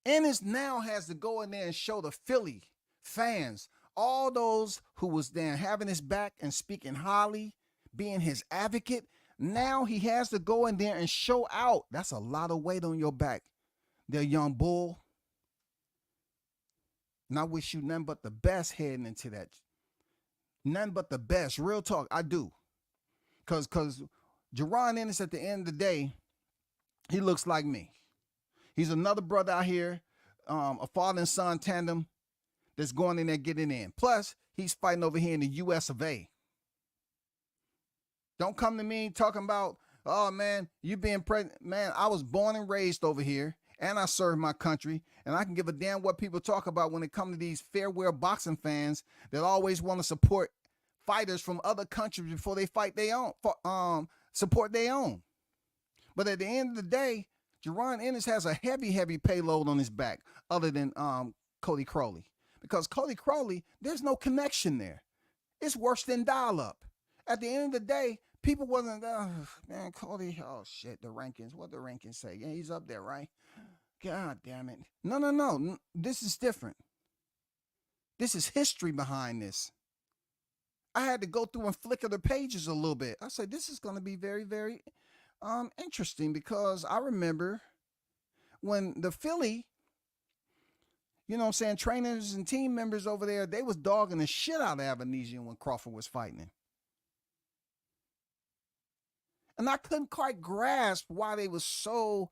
Ennis now has to go in there and show the Philly fans, all those who was there having his back and speaking highly, being his advocate. Now he has to go in there and show out. That's a lot of weight on your back, there, young bull. And I wish you nothing but the best heading into that. Nothing but the best. Real talk, I do. Because Jaron Ennis, at the end of the day, he looks like me. He's another brother out here, a father and son tandem that's going in there getting in. Plus, he's fighting over here in the US of A. Don't come to me talking about, oh, man, you being pregnant. Man, I was born and raised over here, and I serve my country, and I can give a damn what people talk about when it comes to these fair-wear boxing fans that always want to support fighters from other countries before they fight their own, support their own. But at the end of the day, Jaron Ennis has a heavy, heavy payload on his back other than Cody Crowley. Because Cody Crowley, there's no connection there. It's worse than dial-up. At the end of the day, people wasn't, man, Cody, oh, shit, the rankings. What the rankings say? Yeah, he's up there, right? God damn it. No. This is different. This is history behind this. I had to go through and flicker the pages a little bit. I said, this is going to be very, very interesting, because I remember when the Philly, you know what I'm saying, trainers and team members over there, they was dogging the shit out of Avanesyan when Crawford was fighting him. And I couldn't quite grasp why they was so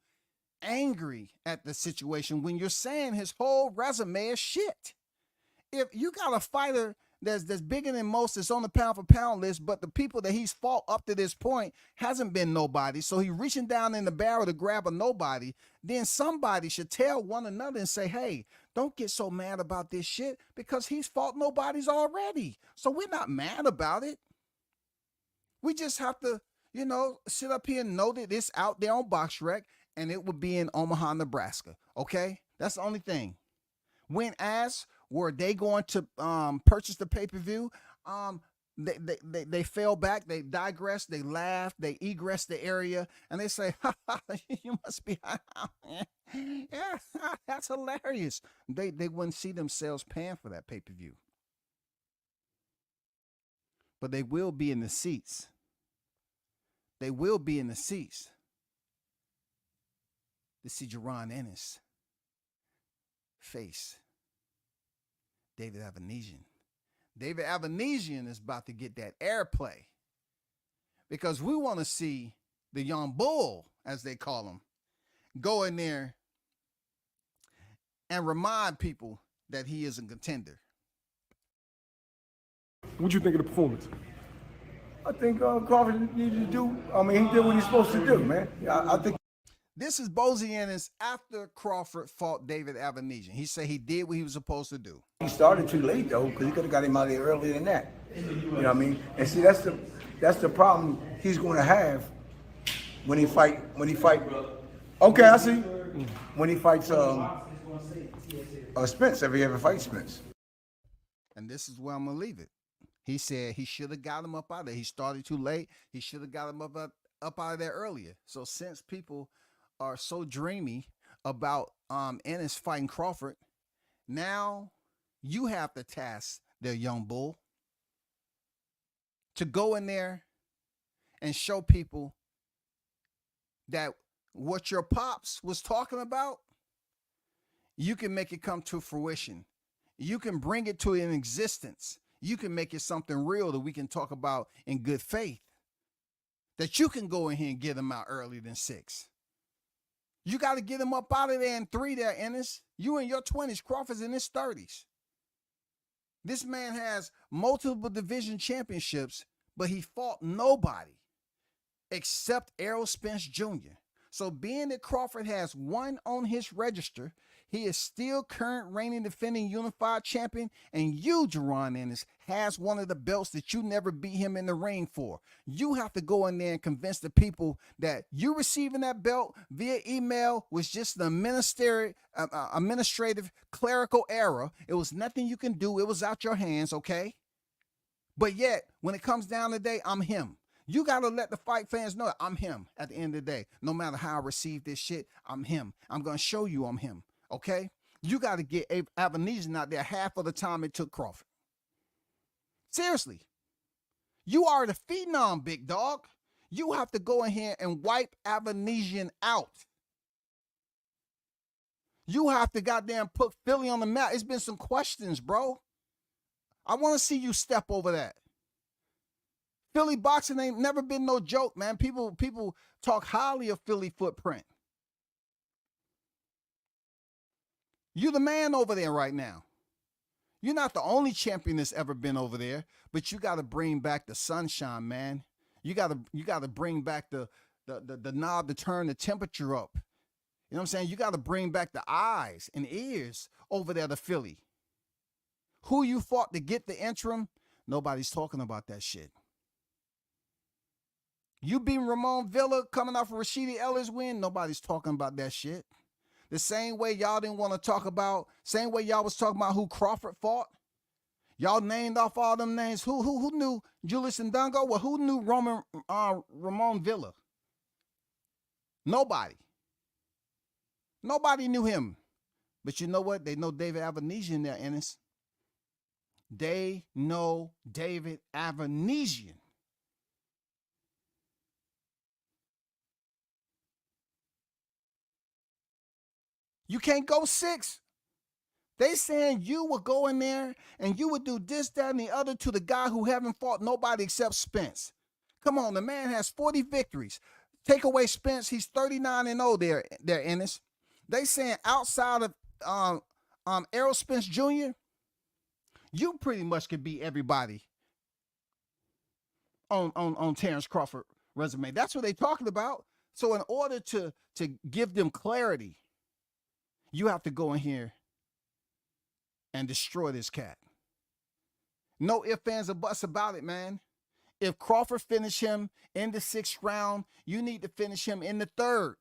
angry at the situation when you're saying his whole resume is shit. If you got a fighter that's bigger than most, that's on the pound for pound list, but the people that he's fought up to this point hasn't been nobody, so he reaching down in the barrel to grab a nobody, then somebody should tell one another and say, hey, don't get so mad about this shit, because he's fought nobodies already. So we're not mad about it. We just have to, sit up here and know that it's out there on BoxRec, and it would be in Omaha, Nebraska. Okay? That's the only thing. When asked, were they going to purchase the pay-per-view? They fell back, they digressed, they laughed, they egressed the area, and they say, ha, you must be, yeah, that's hilarious. They wouldn't see themselves paying for that pay-per-view. But they will be in the seats. They will be in the seats to see Jaron Ennis face David Avanesyan. David Avanesyan is about to get that airplay because we want to see the young bull, as they call him, go in there and remind people that he is a contender. What you think of the performance? I think Crawford needed to do. I mean, he did what he's supposed to do, man. I think. This is Bozy Ennis after Crawford fought David Avanesyan. He said he did what he was supposed to do. He started too late though, because he could have got him out of there earlier than that. You know what I mean? And see, that's the problem he's going to have when he fight. Okay, I see. When he fights Spence, if he ever fights Spence. And this is where I'm gonna leave it. He said he should have got him up out of there. He started too late. He should have got him up out of there earlier. So since people are so dreamy about Ennis fighting Crawford, now you have to task their young bull to go in there and show people that what your pops was talking about, you can make it come to fruition. You can bring it to an existence. You can make it something real that we can talk about in good faith. That you can go in here and get them out earlier than 6. You got to get him up out of there in 3 there, Ennis. You in your 20s, Crawford's in his 30s. This man has multiple division championships, but he fought nobody except Errol Spence Jr. So being that Crawford has 1 on his register, he is still current reigning defending unified champion, and you, Jaron Ennis, has one of the belts that you never beat him in the ring for. You have to go in there and convince the people that you receiving that belt via email was just an administrative clerical error. It was nothing you can do. It was out your hands, okay? But yet, when it comes down to the day, I'm him. You got to let the fight fans know I'm him at the end of the day. No matter how I receive this shit, I'm him. I'm going to show you I'm him. Okay? You got to get Avanesyan out there half of the time it took Crawford. Seriously. You are the phenom, big dog. You have to go in here and wipe Avanesyan out. You have to goddamn put Philly on the map. It's been some questions, bro. I want to see you step over that. Philly boxing ain't never been no joke, man. People talk highly of Philly footprint. You the man over there right now. You're not the only champion that's ever been over there, but you got to bring back the sunshine, man. You got to bring back the knob to turn the temperature up. You know what I'm saying? You got to bring back the eyes and ears over there to Philly. Who you fought to get the interim? Nobody's talking about that shit. You beat Ramon Villa coming off a Rashidi Ellis win? Nobody's talking about that shit. The same way y'all didn't want to talk about, same way y'all was talking about who Crawford fought. Y'all named off all them names. Who knew Julius Ndongo? Well, who knew Ramon Villa? Nobody. Nobody knew him. But you know what? They know David Avanesyan there, Ennis. They know David Avanesyan. You can't go 6. They saying you would go in there and you would do this, that, and the other to the guy who haven't fought nobody except Spence. Come on, the man has 40 victories. Take away Spence, he's 39-0 there, Ennis. They saying outside of Errol Spence Jr., you pretty much could beat everybody on Terrence Crawford resume. That's what they talking about. So in order to give them clarity, you have to go in here and destroy this cat. No ifs, ands, or buts about it, man. If Crawford finish him in the 6th round, you need to finish him in the 3rd.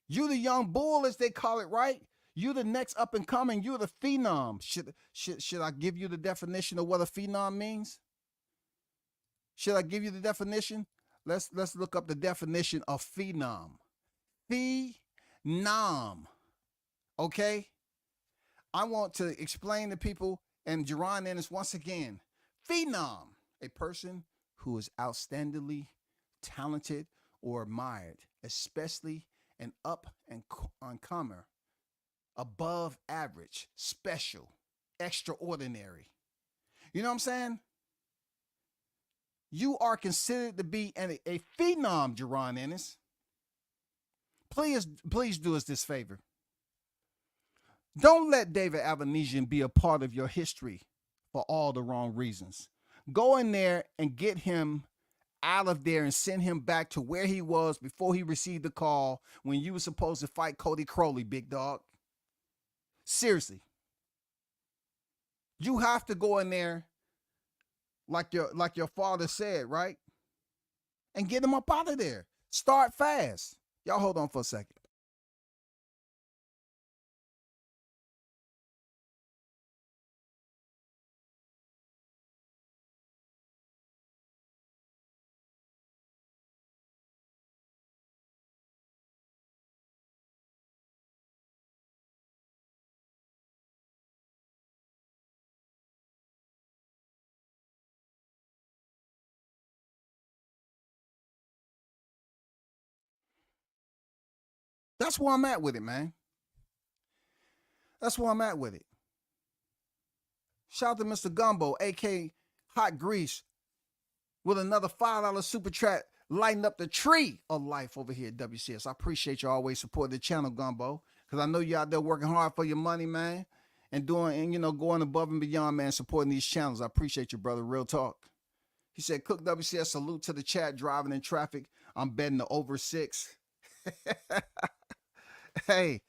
You the young bull, as they call it, right? You the next up and coming. You the phenom. Should I give you the definition of what a phenom means? Should I give you the definition? Let's look up the definition of phenom. Phenom. Okay? I want to explain to people, and Jaron Ennis once again, phenom, a person who is outstandingly talented or admired, especially an up and comer, above average, special, extraordinary. You know what I'm saying? You are considered to be a phenom, Jaron Ennis. Please do us this favor. Don't let David Avanesyan be a part of your history for all the wrong reasons. Go in there and get him out of there and send him back to where he was before he received the call when you were supposed to fight Cody Crowley, big dog. Seriously. You have to go in there like your father said, right? And get him up out of there. Start fast. Y'all hold on for a second. That's where I'm at with it, man. That's where I'm at with it. Shout out to Mr. Gumbo, a.k.a. Hot Grease, with another $5 super chat lighting up the tree of life over here at WCS. I appreciate you always supporting the channel, Gumbo, because I know you out there working hard for your money, man, and going above and beyond, man, supporting these channels. I appreciate you, brother. Real talk. He said, Cook WCS, salute to the chat, driving in traffic. I'm betting the over 6. Hey,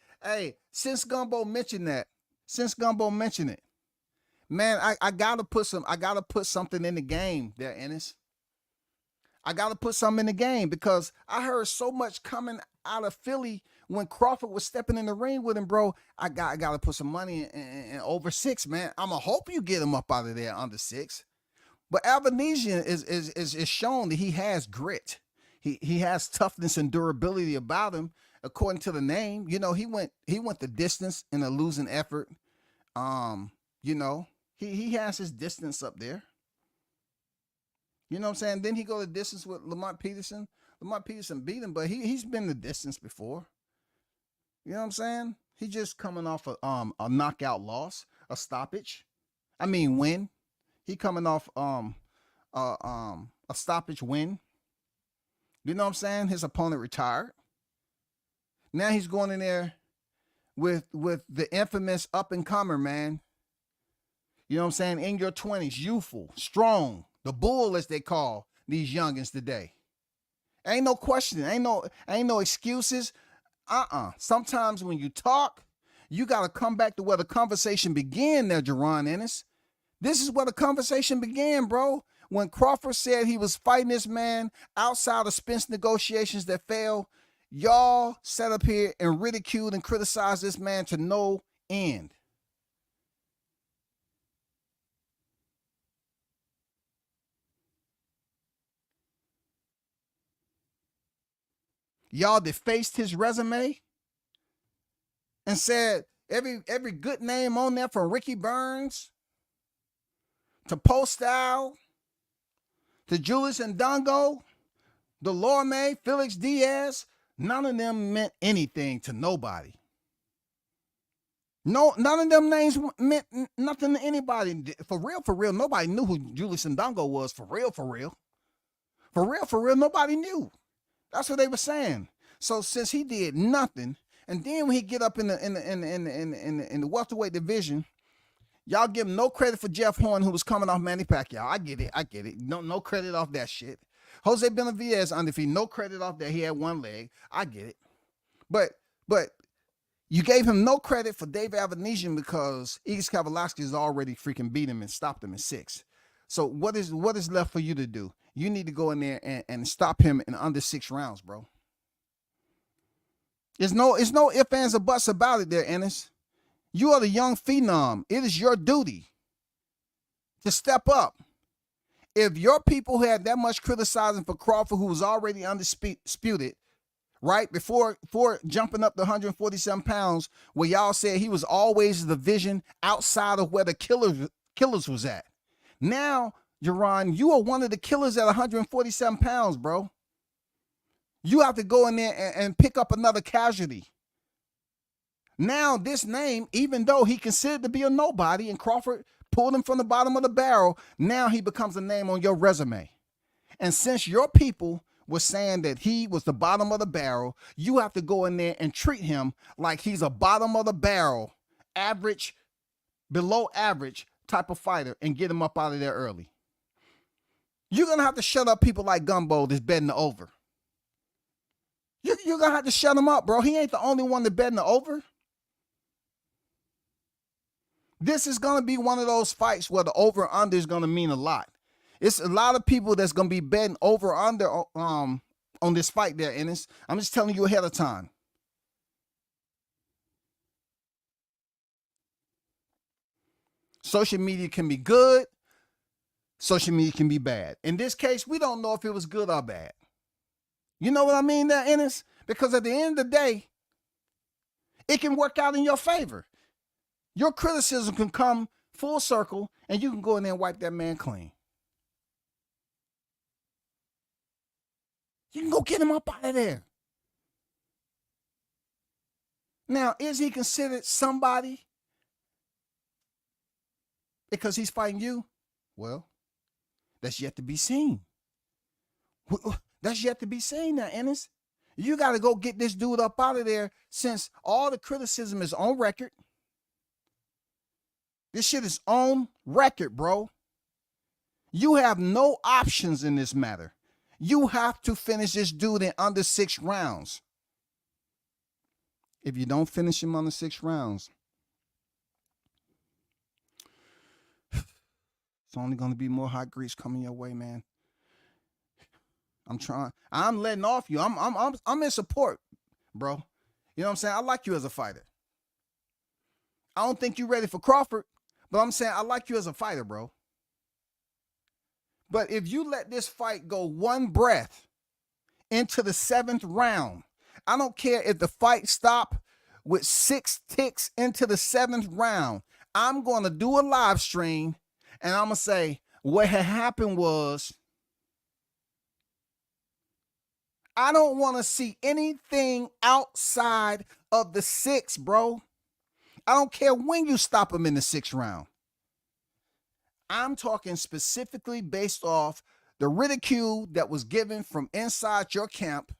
since Gumbo mentioned it, man, I gotta put something in the game there, Ennis. I gotta put something in the game because I heard so much coming out of Philly when Crawford was stepping in the ring with him, bro. I gotta put some money in over 6, man. I'ma hope you get him up out of there under 6. But Avanesyan is shown that he has grit. He has toughness and durability about him. According to the name, you know, he went the distance in a losing effort. You know, he has his distance up there. You know what I'm saying? Then he go the distance with Lamont Peterson. Lamont Peterson beat him, but he's been the distance before. You know what I'm saying? He just coming off a knockout loss, a stoppage. I mean win. He coming off a stoppage win. You know what I'm saying? His opponent retired. Now he's going in there with the infamous up-and-comer, man. You know what I'm saying? In your 20s, youthful, strong, the bull, as they call these youngins today. Ain't no question. Ain't no excuses. Sometimes when you talk, you got to come back to where the conversation began there, Jaron Ennis. This is where the conversation began, bro. When Crawford said he was fighting this man outside of Spence negotiations that failed, y'all sat up here and ridiculed and criticized this man to no end. Y'all defaced his resume and said every good name on there, from Ricky Burns to Postal to Julius Ndongo, Delorme, Felix Diaz, none of them meant anything to nobody. No, none of them names meant nothing to anybody. For real, nobody knew who Julius Ndongo was. For real, nobody knew. That's what they were saying. So since he did nothing, and then when he get up in the welterweight division, y'all give him no credit for Jeff Horn, who was coming off Manny Pacquiao. I get it. No credit off that shit. Jose Benavidez undefeated. No credit off that. He had one leg. I get it. But you gave him no credit for Dave Avanesyan because Igis Kavalauskas has already freaking beat him and stopped him in 6. So what is left for you to do? You need to go in there and stop him in under 6 rounds, bro. There's no ifs, ands, or buts about it there, Ennis. You are the young phenom. It is your duty to step up. If your people had that much criticizing for Crawford, who was already undisputed, right, before jumping up to 147 pounds, where y'all said he was always the vision outside of where the killers was at. Now, Jaron, you are one of the killers at 147 pounds, bro. You have to go in there and pick up another casualty. Now this name, even though he considered to be a nobody and Crawford pulled him from the bottom of the barrel, now he becomes a name on your resume. And since your people were saying that he was the bottom of the barrel, you have to go in there and treat him like he's a bottom of the barrel, average, below average type of fighter and get him up out of there early. You're going to have to shut up people like Gumbo that's betting the over. You're going to have to shut him up, bro. He ain't the only one that's betting the over. This is going to be one of those fights where the over under is going to mean a lot. It's a lot of people that's going to be betting over under on this fight there, Ennis. I'm just telling you ahead of time. Social media can be good. Social media can be bad. In this case, we don't know if it was good or bad. You know what I mean there, Ennis? Because at the end of the day, it can work out in your favor. Your criticism can come full circle, and you can go in there and wipe that man clean. You can go get him up out of there. Now, is he considered somebody because he's fighting you? Well, that's yet to be seen. That's yet to be seen now, Ennis. You got to go get this dude up out of there since all the criticism is on record. This shit is on record, bro. You have no options in this matter. You have to finish this dude in under 6 rounds. If you don't finish him under 6 rounds, it's only going to be more hot grease coming your way, man. I'm letting off you. I'm in support, bro. You know what I'm saying? I like you as a fighter. I don't think you're ready for Crawford, but I'm saying I like you as a fighter, bro. But if you let this fight go one breath into the 7th round, I don't care if the fight stop with 6 ticks into the 7th round, I'm going to do a live stream and I'm going to say what had happened was I don't want to see anything outside of the 6, bro. I don't care when you stop him in the 6th round. I'm talking specifically based off the ridicule that was given from inside your camp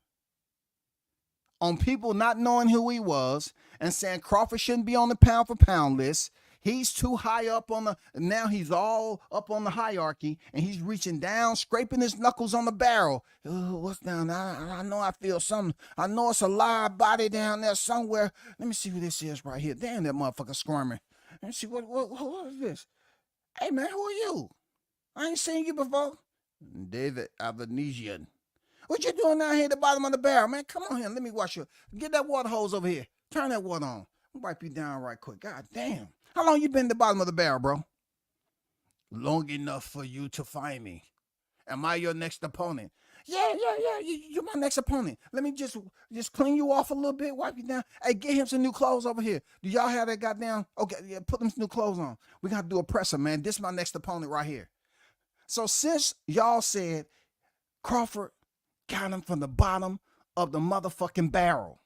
on people not knowing who he was and saying Crawford shouldn't be on the pound for pound list. He's too high up on the, now he's all up on the hierarchy and he's reaching down, scraping his knuckles on the barrel. Oh, what's down there? I know I feel something. I know it's a live body down there somewhere. Let me see who this is right here. Damn, that motherfucker squirming. Let me see, what is this? Hey, man, who are you? I ain't seen you before. David Avanesyan. What you doing down here at the bottom of the barrel, man? Come on here. Let me wash you. Get that water hose over here. Turn that water on. I'll wipe you down right quick. God damn. How long you been at the bottom of the barrel, bro? Long enough for you to find me. Am I your next opponent? Yeah. You're my next opponent. Let me just clean you off a little bit, wipe you down. Hey, get him some new clothes over here. Do y'all have that goddamn? Okay, yeah, put them some new clothes on. We got to do a presser, man. This is my next opponent right here. So since y'all said Crawford got him from the bottom of the motherfucking barrel,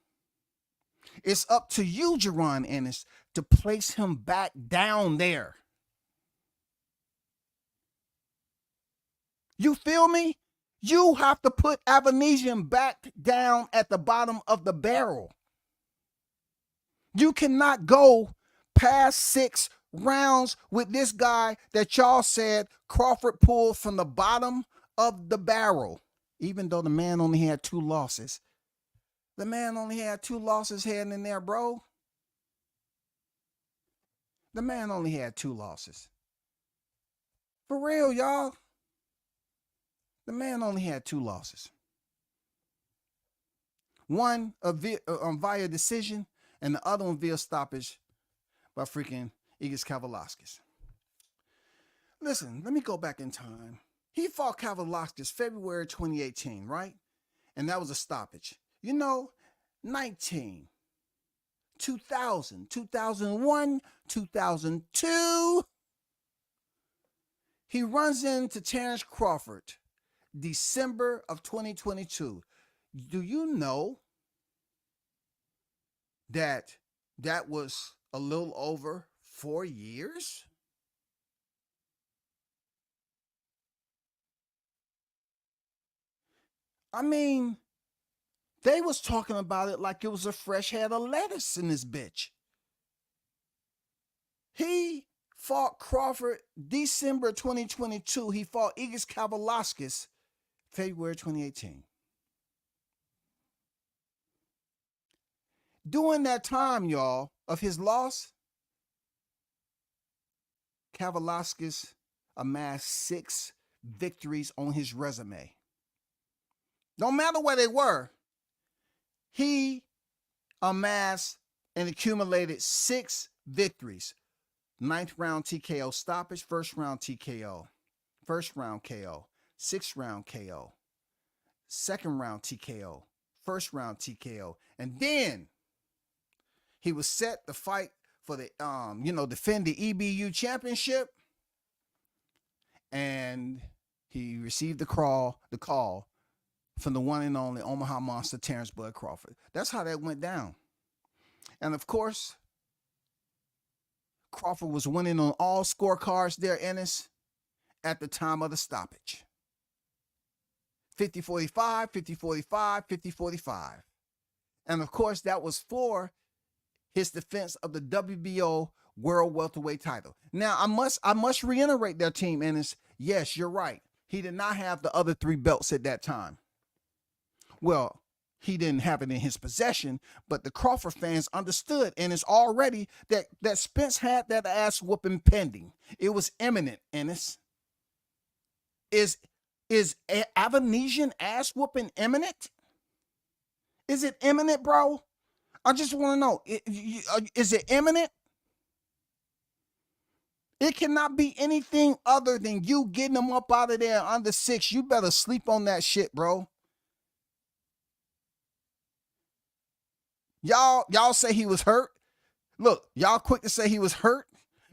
it's up to you, Jaron Ennis, to place him back down there. You feel me? You have to put Avanesyan back down at the bottom of the barrel. You cannot go past 6 rounds with this guy that y'all said Crawford pulled from the bottom of the barrel, even though the man only had 2 losses. The man only had 2 losses heading in there, bro. The man only had 2 losses. For real, y'all. The man only had 2 losses. One via decision, and the other one via stoppage by freaking Igis Kavalauskas. Listen, let me go back in time. He fought Kavalauskas February 2018, right? And that was a stoppage. You know, 19, 2000, 2001, 2002. He runs into Terrence Crawford, December of 2022. Do you know that that was a little over 4 years. I mean, they was talking about it like it was a fresh head of lettuce in this bitch. He fought Crawford December 2022. He fought Igis Kavalauskas February 2018. During that time, y'all, of his loss, Kavalauskas amassed 6 victories on his resume. No matter where they were, he amassed and accumulated 6 victories. 9th round TKO stoppage, 1st round TKO, 1st round KO, 6th round KO, 2nd round TKO, 1st round TKO. And then he was set to fight for the, defend the EBU championship. And he received the call from the one and only Omaha Monster, Terrence Bud Crawford. That's how that went down. And of course, Crawford was winning on all scorecards there, Ennis, at the time of the stoppage. 50-45, 50-45, 50-45. And of course, that was for his defense of the WBO World Welterweight title. Now, I must reiterate that, team, Ennis. Yes, you're right. He did not have the other 3 belts at that time. Well, he didn't have it in his possession, but the Crawford fans understood, and it's already that Spence had that ass whooping pending. It was imminent, Ennis. Is Avanesian ass whooping imminent? Is it imminent, bro? I just want to know, is it imminent? It cannot be anything other than you getting him up out of there under 6. You better sleep on that shit, bro. Y'all say he was hurt. Look, y'all quick to say he was hurt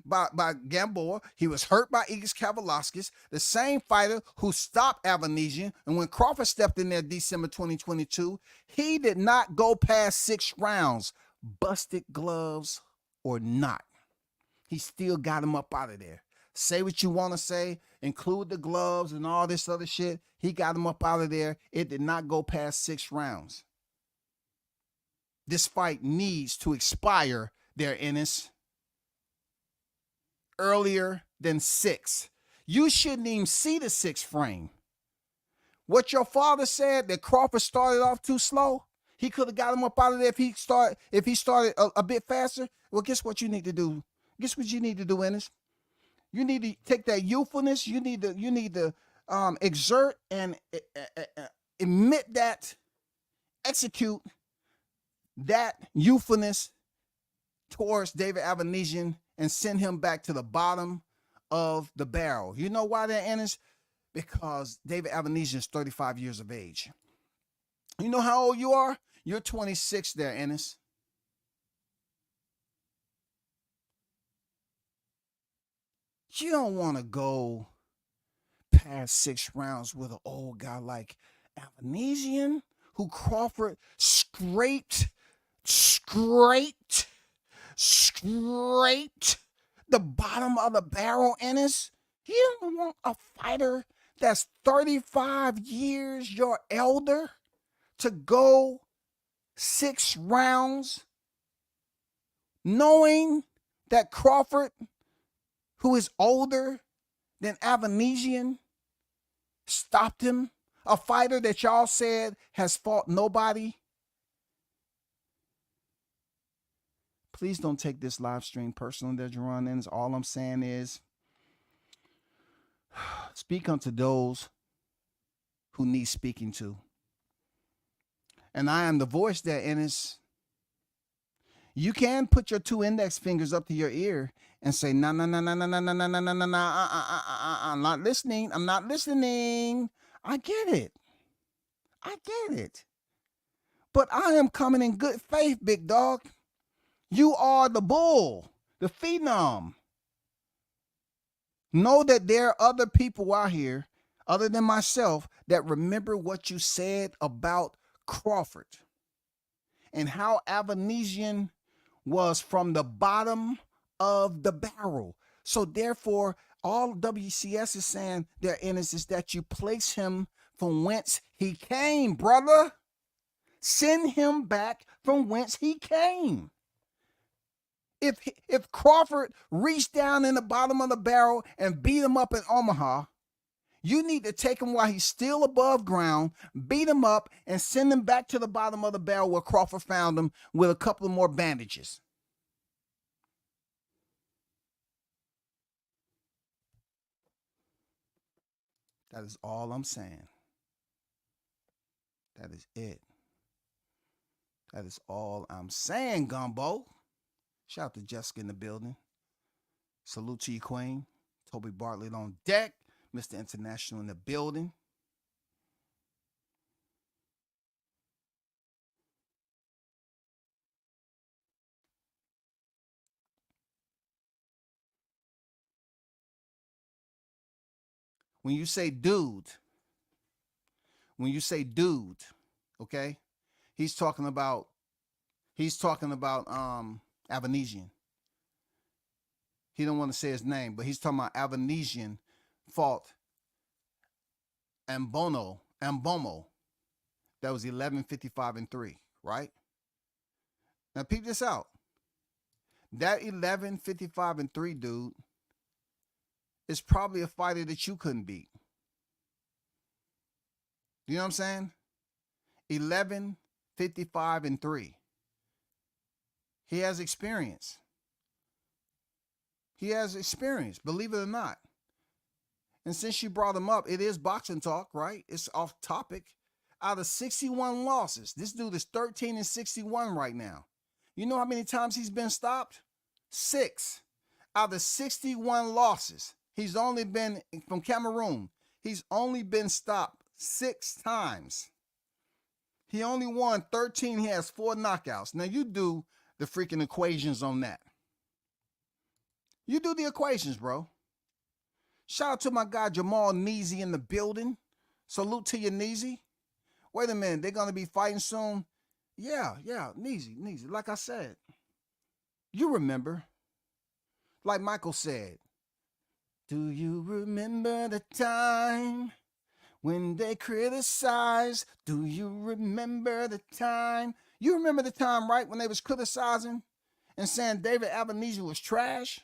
by Gamboa. He was hurt by Igis Kavalauskas, the same fighter who stopped Avanesyan. And when Crawford stepped in there December 2022, he did not go past 6 rounds, busted gloves or not. He still got him up out of there. Say what you want to say, include the gloves and all this other shit. He got him up out of there. It did not go past 6 rounds. This fight needs to expire there, Ennis, earlier than 6. You shouldn't even see the 6th frame. What your father said, that Crawford started off too slow, he could have got him up out of there if he started a bit faster. Well, guess what you need to do? Guess what you need to do, Ennis? You need to take that youthfulness. You need to exert and execute that youthfulness towards David Avanesyan and send him back to the bottom of the barrel. You know why that, Ennis? Because David Avanesyan is 35 years of age. You know how old you are? You're 26 there, Ennis. You don't want to go past 6 rounds with an old guy like Avanesyan, who Crawford scraped the bottom of the barrel, Ennis. You don't want a fighter that's 35 years your elder to go 6 rounds, knowing that Crawford, who is older than Avanesyan, stopped him. A fighter that y'all said has fought nobody. Please don't take this live stream personal there, Jaron Ennis. All I'm saying is, speak unto those who need speaking to. And I am the voice there, Ennis. You can put your 2 index fingers up to your ear and say, no, I'm not listening. I'm not listening. I get it. But I am coming in good faith, big dog. You are the bull, the phenom. Know that there are other people out here, other than myself, that remember what you said about Crawford and how Avanesyan was from the bottom of the barrel. So therefore, all WCS is saying there, Ennis, is that you place him from whence he came, brother. Send him back from whence he came. If Crawford reached down in the bottom of the barrel and beat him up in Omaha, you need to take him while he's still above ground, beat him up, and send him back to the bottom of the barrel where Crawford found him with a couple of more bandages. That is all I'm saying. That is it. That is all I'm saying, Gumbo. Shout out to Jessica in the building. Salute to you, Queen. Toby Bartlett on deck. Mr. International in the building. When you say dude, okay, he's talking about Avanesyan. He don't want to say his name, but he's talking about Avanesyan fought Ambomo. That was 11:55-3, right? Now peep this out. That 11:55-3 dude is probably a fighter that you couldn't beat. You know what I'm saying? 11:55-3. He has experience. He has experience, believe it or not. And since you brought him up, it is boxing talk, right? It's off topic. Out of 61 losses, this dude is 13-61 right now. You know how many times he's been stopped? 6. Out of 61 losses, he's only been, from Cameroon, he's only been stopped 6 times. He only won 13. He has 4 knockouts. Now you do the freaking equations on that. You do the equations, bro. Shout out to my guy Jamal Neezy in the building. Salute to you, Neezy. Wait a minute, they're going to be fighting soon? Yeah, Neezy. Like I said, you remember. Like Michael said, do you remember the time when they criticized? Do you remember the time? You remember the time, right, when they was criticizing and saying David Avanesyan was trash?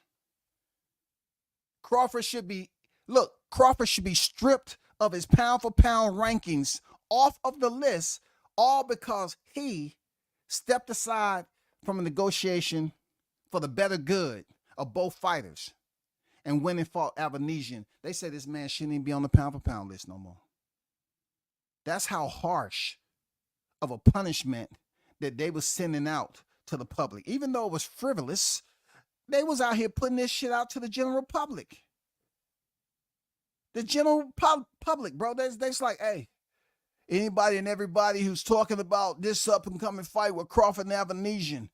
Crawford should be stripped of his pound-for-pound rankings off of the list, all because he stepped aside from a negotiation for the better good of both fighters and went and fought Avanesyan. They said this man shouldn't even be on the pound-for-pound list no more. That's how harsh of a punishment that they was sending out to the public. Even though it was frivolous, they was out here putting this shit out to the general public. The general public, bro. That's like, hey, anybody and everybody who's talking about this up and coming fight with Crawford and Avanesyan,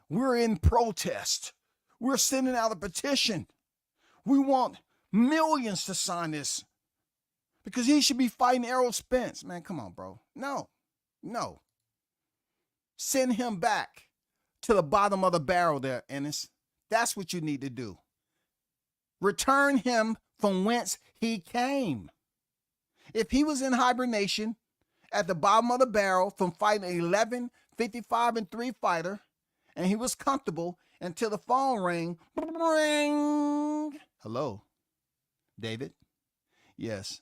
we're in protest. We're sending out a petition. We want millions to sign this because he should be fighting Errol Spence. Man, come on, bro. No. Send him back to the bottom of the barrel there, Ennis. That's what you need to do. Return him from whence he came. If he was in hibernation at the bottom of the barrel from fighting an 11:55-3 fighter, and he was comfortable until the phone rang. Hello, David? Yes.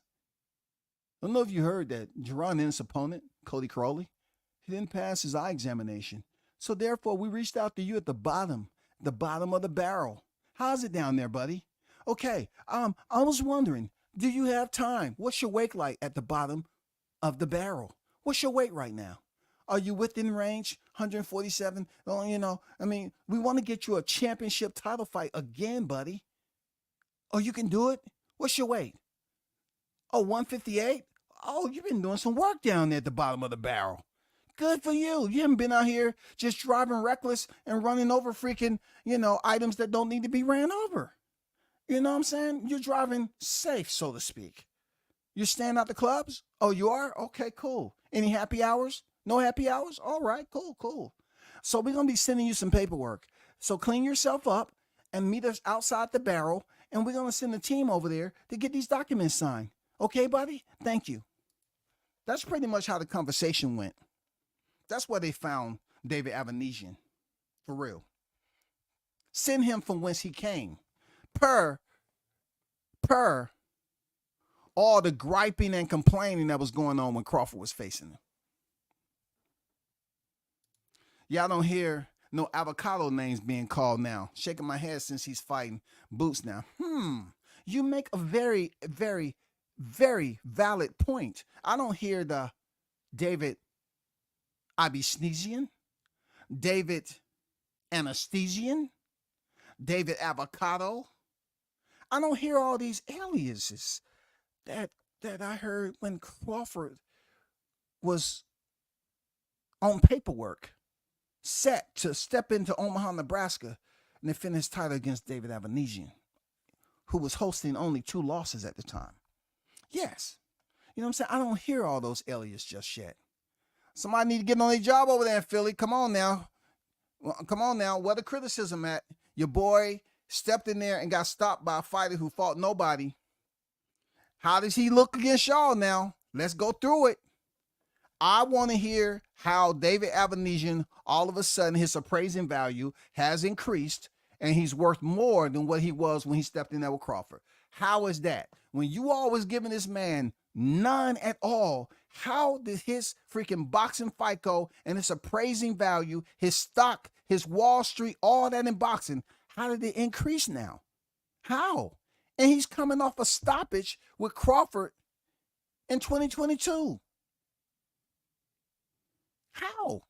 I don't know if you heard that Jaron Ennis' opponent, Cody Crowley, he didn't pass his eye examination. So therefore, we reached out to you at the bottom of the barrel. How's it down there, buddy? Okay, I was wondering, do you have time? What's your weight like at the bottom of the barrel? What's your weight right now? Are you within range? 147? Oh, we want to get you a championship title fight again, buddy. Oh, you can do it? What's your weight? Oh, 158? Oh, you've been doing some work down there at the bottom of the barrel. Good for you. You haven't been out here just driving reckless and running over freaking, items that don't need to be ran over. You know what I'm saying? You're driving safe, so to speak. You're staying out the clubs? Oh, you are? Okay, cool. Any happy hours? No happy hours? All right, cool. So we're going to be sending you some paperwork. So clean yourself up and meet us outside the barrel, and we're going to send a team over there to get these documents signed. Okay, buddy? Thank you. That's pretty much how the conversation went. That's where they found David Avanesyan. For real. Send him from whence he came. Per all the griping and complaining that was going on when Crawford was facing him. Y'all don't hear no avocado names being called now. Shaking my head since he's fighting Boots now. You make a very, very, very valid point. I don't hear the David Avanesian, David Anesthesian, David Avocado. I don't hear all these aliases that I heard when Crawford was on paperwork, set to step into Omaha, Nebraska, and defend his title against David Avanesyan, who was hosting only 2 losses at the time. Yes. You know what I'm saying? I don't hear all those aliases just yet. Somebody need to get on their job over there in Philly. Come on now. Well, come on now. Where the criticism at? Your boy stepped in there and got stopped by a fighter who fought nobody. How does he look against y'all now? Let's go through it. I want to hear how David Avanesyan, all of a sudden, his appraising value has increased and he's worth more than what he was when he stepped in there with Crawford. How is that? When you always giving this man none at all, how did his freaking boxing FICO and his appraising value, his stock, his Wall Street, all that in boxing, how did it increase now? How? And he's coming off a stoppage with Crawford in 2022. How?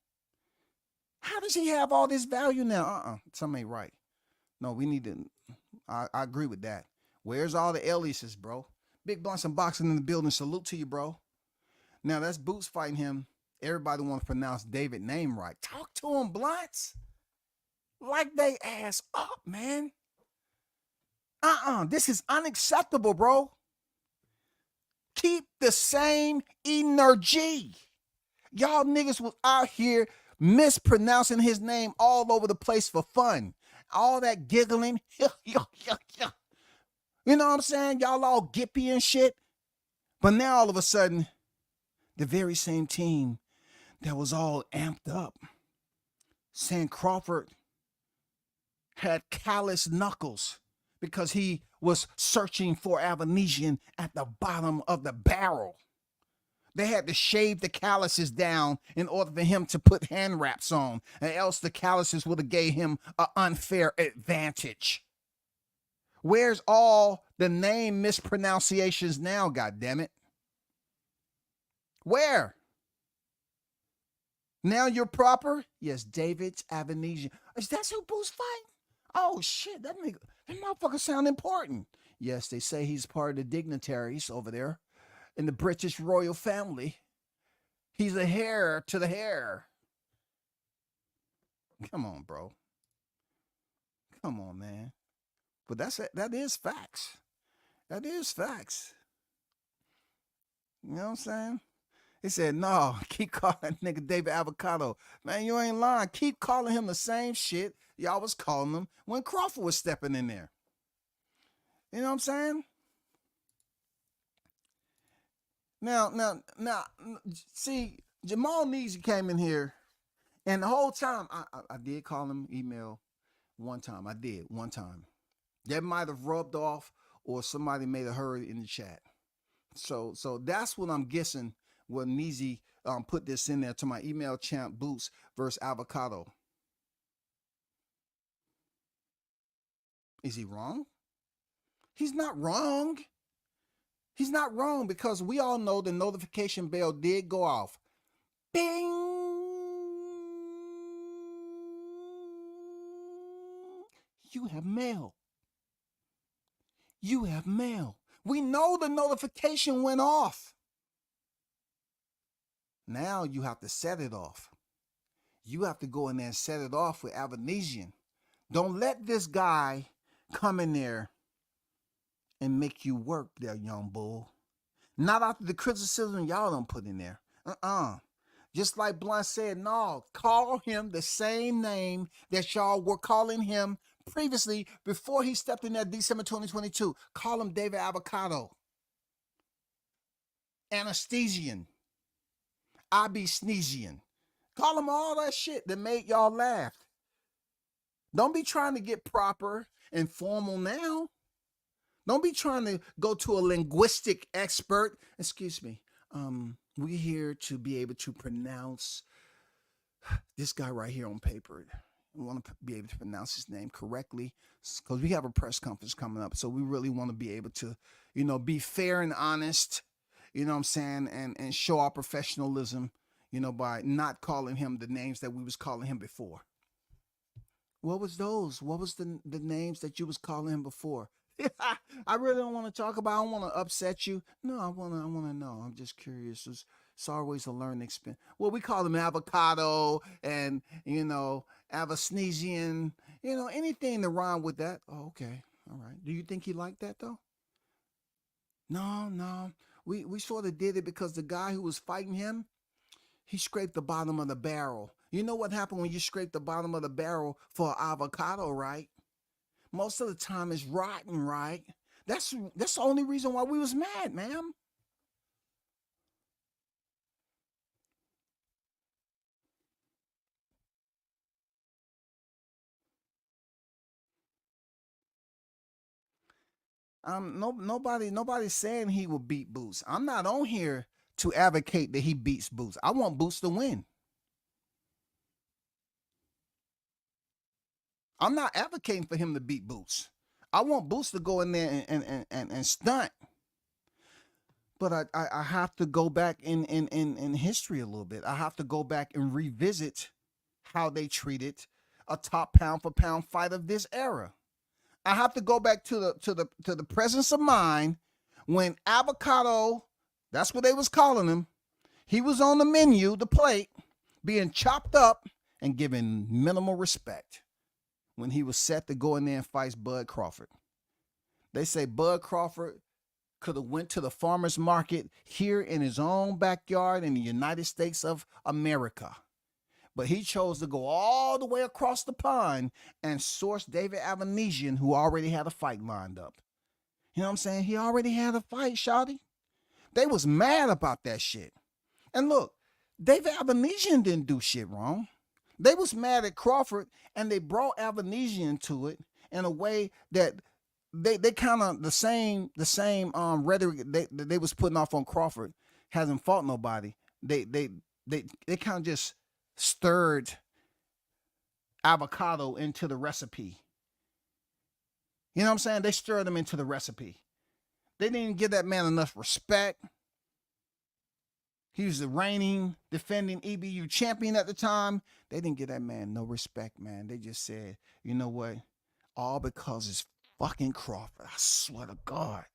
How does he have all this value now? Something ain't right. No, we need to, I agree with that. Where's all the aliases, bro? Big Blunts and Boxing in the building. Salute to you, bro. Now, that's Boots fighting him. Everybody wants to pronounce David's name right. Talk to him, Blunts. Like they ass up, man. This is unacceptable, bro. Keep the same energy. Y'all niggas was out here mispronouncing his name all over the place for fun. All that giggling. You know what I'm saying? Y'all all gippy and shit. But now all of a sudden, the very same team that was all amped up, saying Crawford had callous knuckles because he was searching for Avanesyan at the bottom of the barrel. They had to shave the calluses down in order for him to put hand wraps on, or else the calluses would have gave him an unfair advantage. Where's all the name mispronunciations now, goddammit? Where? Now you're proper? Yes, David Avanesyan. Is that who Boots fighting? Oh shit, that motherfucker sound important. Yes, they say he's part of the dignitaries over there in the British royal family. He's a heir to the hair. Come on, bro. Come on, man. But that is facts. That is facts. You know what I'm saying? He said, no, keep calling that nigga David Avocado. Man, you ain't lying. Keep calling him the same shit y'all was calling him when Crawford was stepping in there. You know what I'm saying? Now, see, Jamal Neesy came in here, and the whole time, I did call him email one time. I did, one time. That might have rubbed off, or somebody made a hurry in the chat. So that's what I'm guessing when Neesy put this in there to my email champ Boots versus Avocado. Is he wrong? He's not wrong. He's not wrong because we all know the notification bell did go off. Bing! You have mail. You have mail. We know the notification went off. Now you have to set it off. You have to go in there and set it off with Avanesyan. Don't let this guy come in there and make you work there, young bull. Not after the criticism y'all don't put in there. Just like Blunt said, no, call him the same name that y'all were calling him previously before he stepped in there December 2022. Call him David Avocado. Anesthesian. Avanesian. Call him all that shit that made y'all laugh. Don't be trying to get proper and formal now. Don't be trying to go to a linguistic expert. Excuse me. We're here to be able to pronounce this guy right here on paper. We want to be able to pronounce his name correctly because we have a press conference coming up. So we really want to be able to, be fair and honest, you know what I'm saying, and show our professionalism, by not calling him the names that we was calling him before. What was those? What was the names that you was calling him before? I really don't want to talk about. I don't want to upset you. No, I want to know. I'm just curious. It's always a learning experience. Well, we call him avocado and Avanesyan. Anything to rhyme with that. Oh, okay, all right. Do you think he liked that though? No. We sort of did it because the guy who was fighting him, he scraped the bottom of the barrel. You know what happened when you scrape the bottom of the barrel for avocado, right? Most of the time it's rotten, right? That's the only reason why we was mad, ma'am. Nobody's saying he will beat Boots. I'm not on here to advocate that he beats Boots. I want Boots to win. I'm not advocating for him to beat Boots. I want Boots to go in there and stunt. But I have to go back in history a little bit. I have to go back and revisit how they treated a top pound for pound fight of this era. I have to go back to the presence of mind when Avocado, that's what they was calling him, he was on the menu, the plate, being chopped up and given minimal respect when he was set to go in there and fight Bud Crawford. They say Bud Crawford could have went to the farmer's market here in his own backyard in the United States of America. But he chose to go all the way across the pond and source David Avanesyan, who already had a fight lined up. You know what I'm saying? He already had a fight, shawty. They was mad about that shit. And look, David Avanesyan didn't do shit wrong. They was mad at Crawford, and they brought Avanesyan to it in a way that they kind of the same rhetoric they was putting off on Crawford hasn't fought nobody. They kind of just stirred avocado into the recipe. You know what I'm saying? They stirred him into the recipe. They didn't give that man enough respect. He was the reigning, defending EBU champion at the time. They didn't give that man no respect, man. They just said, you know what? All because it's fucking Crawford. I swear to God.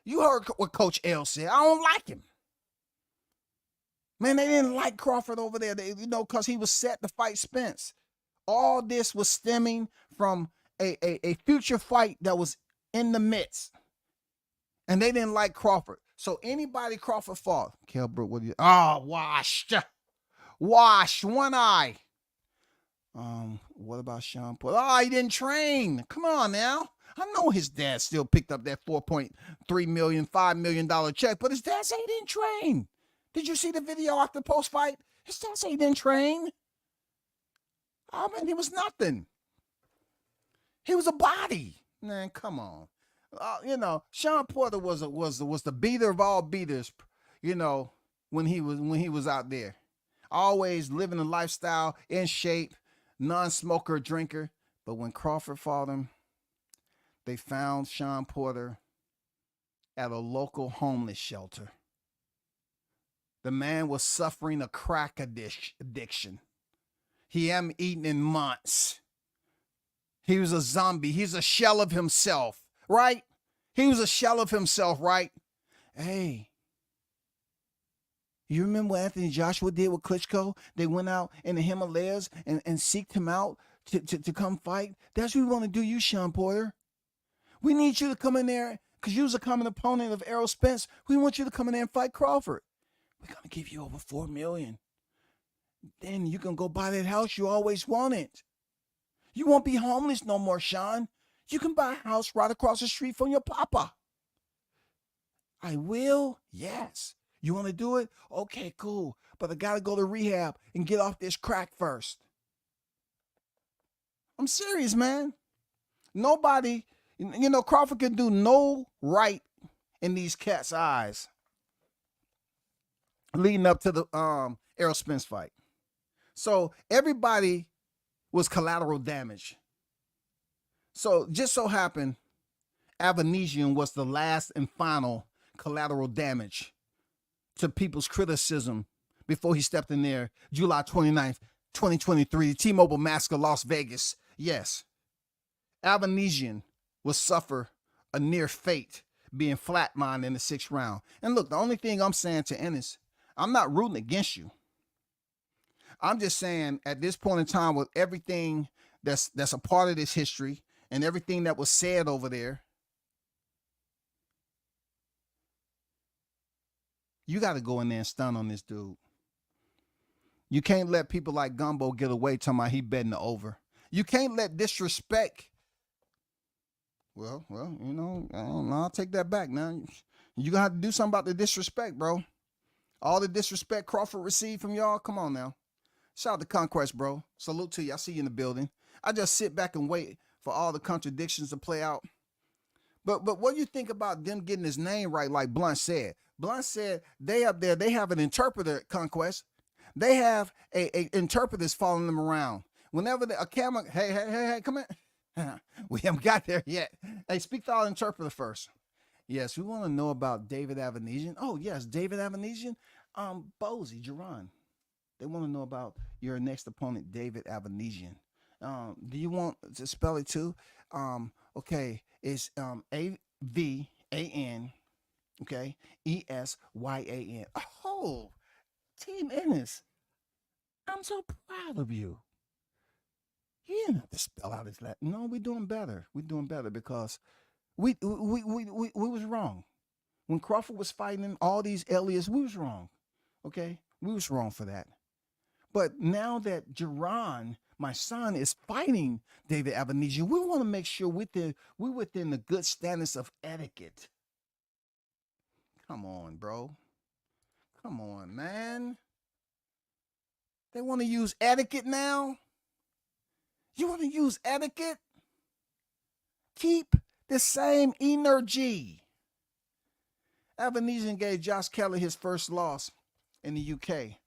You heard what Coach L said. I don't like him. Man, they didn't like Crawford over there, because he was set to fight Spence. All this was stemming from a future fight that was in the midst. And they didn't like Crawford. So anybody Crawford fought, Kell Brook, what do you? Oh, washed. Washed, one eye. What about Sean Porter? Oh, he didn't train. Come on now. I know his dad still picked up that $4.3 million, $5 million check, but his dad said he didn't train. Did you see the video after post-fight? His dad said he didn't train. Oh, man, he was nothing. He was a body. Man, come on. Sean Porter was the beater of all beaters, when he was out there. Always living a lifestyle, in shape, non-smoker, drinker. But when Crawford fought him, they found Sean Porter at a local homeless shelter. The man was suffering a crack addiction. He hadn't eaten in months. He was a zombie. He's a shell of himself, right? He was a shell of himself, right? Hey, you remember what Anthony Joshua did with Klitschko? They went out in the Himalayas and seeked him out to come fight. That's what we want to do you, Sean Porter. We need you to come in there because you was a common opponent of Errol Spence. We want you to come in there and fight Crawford. We're going to give you over $4 million. then you can go buy that house you always wanted. You won't be homeless no more, Sean. You can buy a house right across the street from your papa. I will? Yes. You want to do it? Okay, cool. But I got to go to rehab and get off this crack first. I'm serious, man. Nobody, Crawford can do no right in these cats' eyes leading up to the Errol Spence fight. So everybody was collateral damage. So just so happened, Avanesyan was the last and final collateral damage to people's criticism before he stepped in there July 29th, 2023, T-Mobile Massacre, Las Vegas. Yes, Avanesyan will suffer a near fate being flatlined in the 6th round. And look, the only thing I'm saying to Ennis, I'm not rooting against you. I'm just saying at this point in time with everything that's a part of this history and everything that was said over there, you got to go in there and stun on this dude. You can't let people like Gumbo get away talking about he betting the over. You can't let disrespect. Well, I'll take that back now. You're going to have to do something about the disrespect, bro. All the disrespect Crawford received from y'all, come on now. Shout out to Conquest, bro. Salute to you. I see you in the building. I just sit back and wait for all the contradictions to play out. But what do you think about them getting his name right, like Blunt said? Blunt said they up there, they have an interpreter, Conquest. They have a interpreters following them around. Whenever a camera, hey, come in. We haven't got there yet. Hey, speak to our interpreter first. Yes, we want to know about David Avanesyan. Oh, yes, David Avanesyan. Bozy, Jaron. They want to know about your next opponent, David Avanesyan. Do you want to spell it too? Okay, it's A-V-A-N, okay, E-S-Y-A-N. Oh, Team Ennis, I'm so proud of you. You didn't have to spell out his Latin. No, we're doing better. We're doing better because we was wrong. When Crawford was fighting all these aliases, we was wrong. Okay? We was wrong for that. But now that Jaron, my son, is fighting David Avanesyan, we want to make sure we're within the good standards of etiquette. Come on, bro. Come on, man. They want to use etiquette now? You want to use etiquette? Keep the same energy. Avanesyan gave Josh Kelly his first loss in the UK,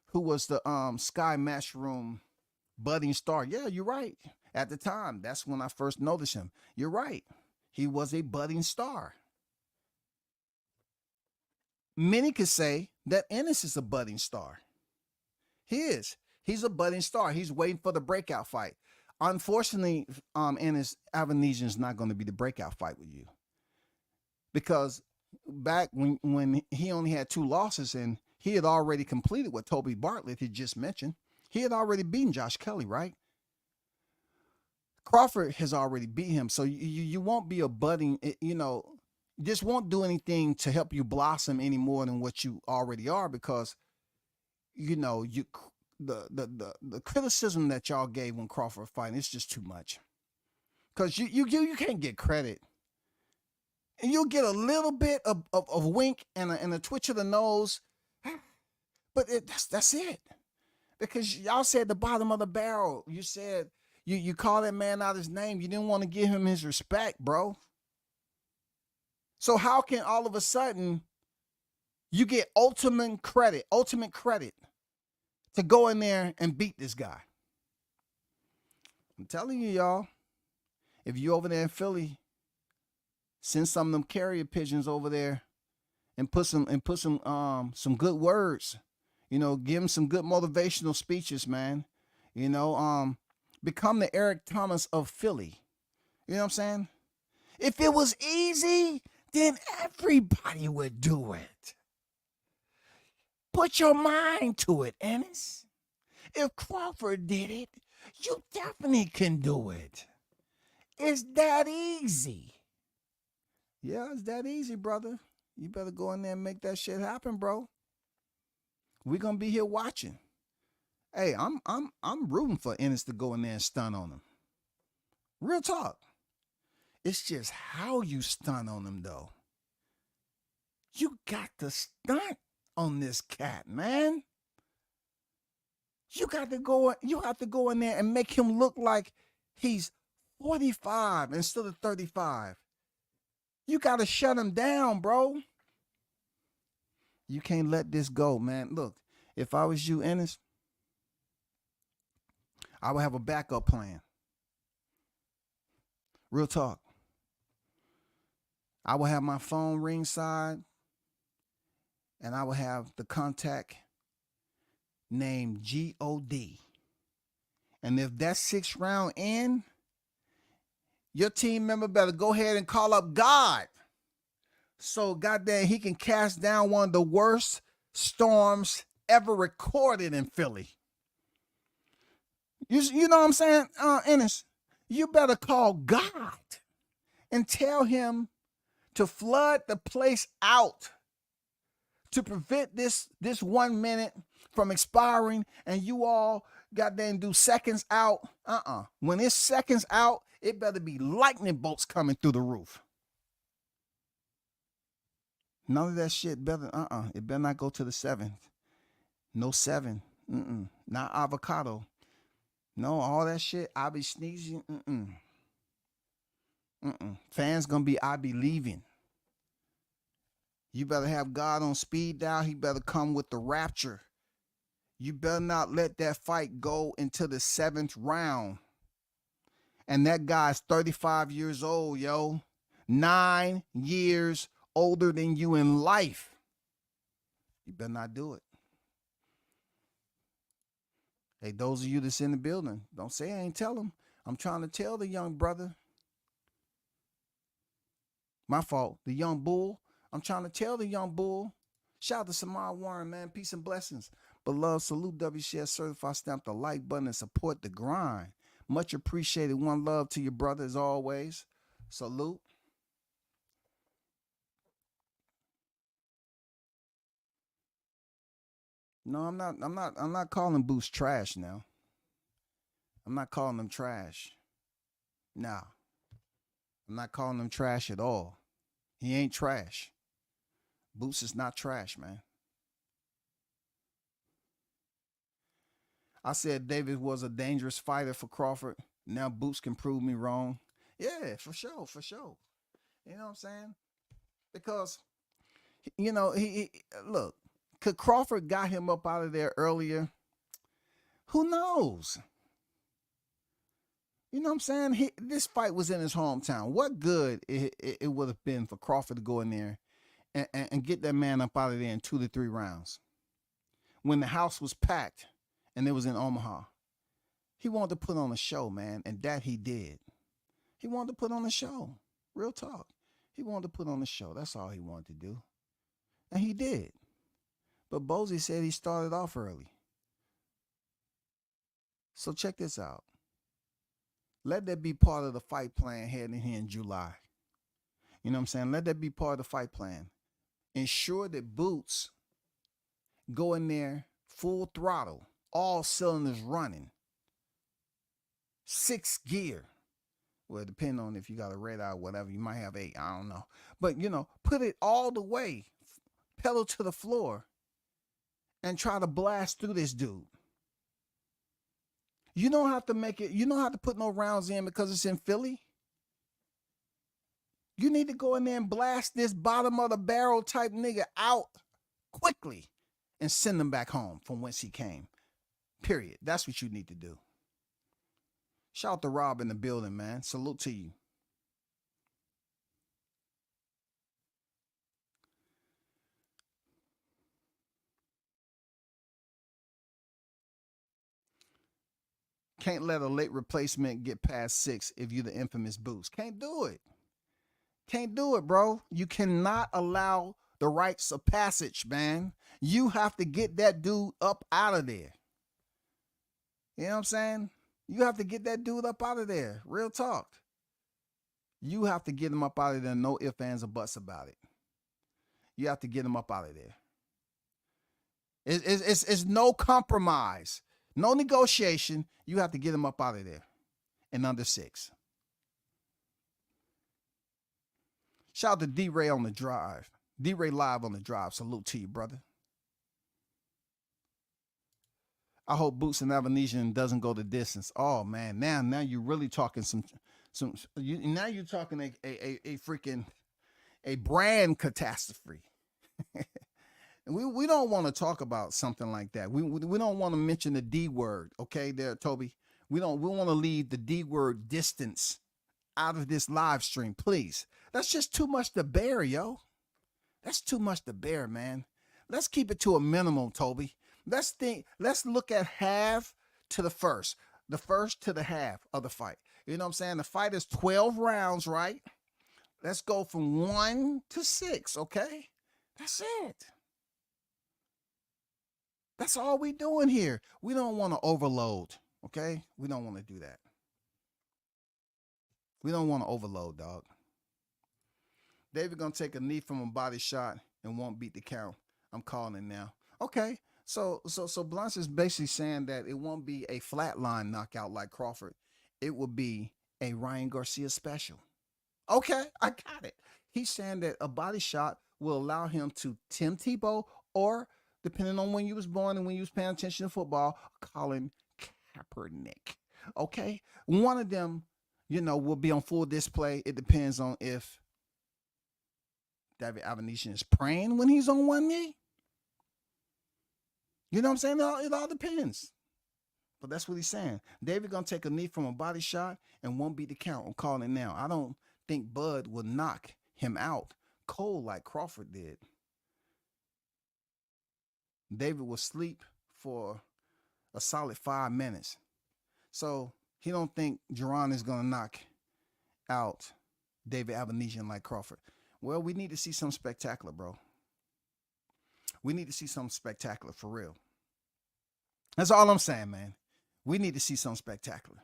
who was the Sky Matchroom budding star. Yeah, you're right. At the time, that's when I first noticed him. You're right. He was a budding star. Many could say that Ennis is a budding star. He is. He's a budding star. He's waiting for the breakout fight. Unfortunately, Ennis Avanesyan is not going to be the breakout fight with you. Because back when he only had 2 losses and he had already completed what Toby Bartlett had just mentioned, he had already beaten Josh Kelly, right? Crawford has already beat him. So you won't be a budding, just won't do anything to help you blossom any more than what you already are because, the criticism that y'all gave when Crawford fighting, it's just too much. Because you can't get credit. And you'll get a little bit of wink and a twitch of the nose. But that's it. Because y'all said the bottom of the barrel. You said you call that man out his name. You didn't want to give him his respect, bro. So how can all of a sudden you get ultimate credit to go in there and beat this guy? I'm telling you, y'all, if you over there in Philly, send some of them carrier pigeons over there and put some good words. Give him some good motivational speeches, man. Become the Eric Thomas of Philly. You know what I'm saying? If it was easy, then everybody would do it. Put your mind to it, Ennis. If Crawford did it, you definitely can do it. It's that easy. Yeah, it's that easy, brother. You better go in there and make that shit happen, bro. We're going to be here watching. Hey, I'm rooting for Ennis to go in there and stun on him. Real talk. It's just how you stun on him though. You got to stunt on this cat, man. You have to go in there and make him look like he's 45 instead of 35. You got to shut him down, bro. You can't let this go, man. Look, if I was you, Ennis, I would have a backup plan. Real talk. I would have my phone ringside, and I would have the contact named God. And if that 6th round in, your team member better go ahead and call up God. So goddamn, he can cast down one of the worst storms ever recorded in Philly. You know what I'm saying, Ennis? You better call God and tell him to flood the place out to prevent this 1 minute from expiring, and you all goddamn do seconds out. When it's seconds out, it better be lightning bolts coming through the roof. None of that shit better, it better not go to the 7th. No 7. Not avocado. No, all that shit, I be sneezing. Fans gonna be, I be leaving. You better have God on speed dial. He better come with the rapture. You better not let that fight go into the 7th round. And that guy's 35 years old, yo. 9 years older than you in life. You better not do it. Hey, those of you that's in the building, don't say I ain't tell them. I'm trying to tell the young brother. My fault. The young bull. I'm trying to tell the young bull. Shout out to Samar Warren, man. Peace and blessings. Beloved, salute WCS Certified. Stamp the like button and support the grind. Much appreciated. One love to your brother as always. Salute. No, I'm not calling Boots trash now. I'm not calling them trash. Nah. I'm not calling him trash at all. He ain't trash. Boots is not trash, man. I said David was a dangerous fighter for Crawford. Now Boots can prove me wrong. Yeah, for sure, for sure. You know what I'm saying? Because, you know, he look, could Crawford got him up out of there earlier? Who knows? You know what I'm saying? This fight was in his hometown. What good it would have been for Crawford to go in there and get that man up out of there in 2 to 3 rounds. When the house was packed and it was in Omaha. He wanted to put on a show, man, and that he did. He wanted to put on a show. Real talk. He wanted to put on a show. That's all he wanted to do. And he did. But Bozy said he started off early. So check this out. Let that be part of the fight plan heading here in July. You know what I'm saying? Let that be part of the fight plan. Ensure that Boots go in there full throttle, all cylinders running. 6 gear. Well, depending on if you got a red eye or whatever, you might have 8. I don't know. But, you know, put it all the way, pedal to the floor, and try to blast through this dude. You don't have to make it, you don't have to put no rounds in because it's in Philly. You need to go in there and blast this bottom of the barrel type nigga out quickly and send him back home from whence he came. Period. That's what you need to do. Shout out to Rob in the building, man. Salute to you. Can't let a late replacement get past 6 if you're the infamous Boots. Can't do it. Can't do it, bro. You cannot allow the rites of passage, man. You have to get that dude up out of there. You know what I'm saying? You have to get that dude up out of there. Real talk. You have to get him up out of there. No ifs, ands, or buts about it. You have to get him up out of there. It's no compromise. No negotiation. You have to get him up out of there in under 6. Shout out to D-Ray on the drive. D-Ray live on the drive. Salute to you, brother. I hope Boots and Avanesyan doesn't go the distance. Oh man, now you're really talking now you're talking a freaking a brand catastrophe. we don't want to talk about something like that. We don't want to mention the D word, okay, there, Toby. We want to leave the D word distance out of this live stream, please. That's just too much to bear, yo. That's too much to bear, man. Let's keep it to a minimum, Toby. Let's look at half to the first to the half of the fight. You know what I'm saying? The fight is 12 rounds, right? Let's go from 1 to 6, okay? That's it. That's all we doing here. We don't want to overload, okay? We don't want to do that. We don't want to overload, dog. David gonna take a knee from a body shot and won't beat the count. I'm calling it now. Okay. So Blunt's is basically saying that it won't be a flatline knockout like Crawford. It will be a Ryan Garcia special. Okay, I got it. He's saying that a body shot will allow him to Tim Tebow, or depending on when you was born and when you was paying attention to football, Colin Kaepernick. Okay, one of them, will be on full display. It depends on if David Avanesyan is praying when he's on one knee. You know what I'm saying? It all depends. But that's what he's saying. David gonna take a knee from a body shot and won't beat the count. I'm calling it now. I don't think Bud will knock him out cold like Crawford did. David will sleep for a solid 5 minutes. So he don't think Jaron is gonna knock out David Avanesyan like Crawford. Well, we need to see something spectacular, bro. We need to see something spectacular for real. That's all I'm saying, man. We need to see something spectacular.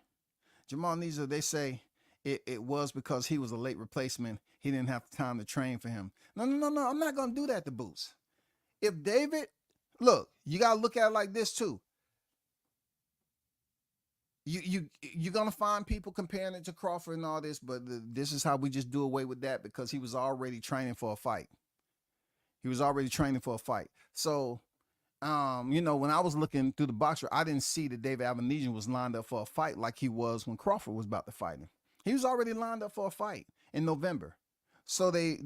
Jamal Neeser, they say it was because he was a late replacement. He didn't have time to train for him. No. I'm not going to do that to Boots. If David, look, you got to look at it like this too. You're going to find people comparing it to Crawford and all this, but this is how we just do away with that because he was already training for a fight. So, when I was looking through the boxer, I didn't see that David Avanesyan was lined up for a fight like he was when Crawford was about to fight him. He was already lined up for a fight in November. So they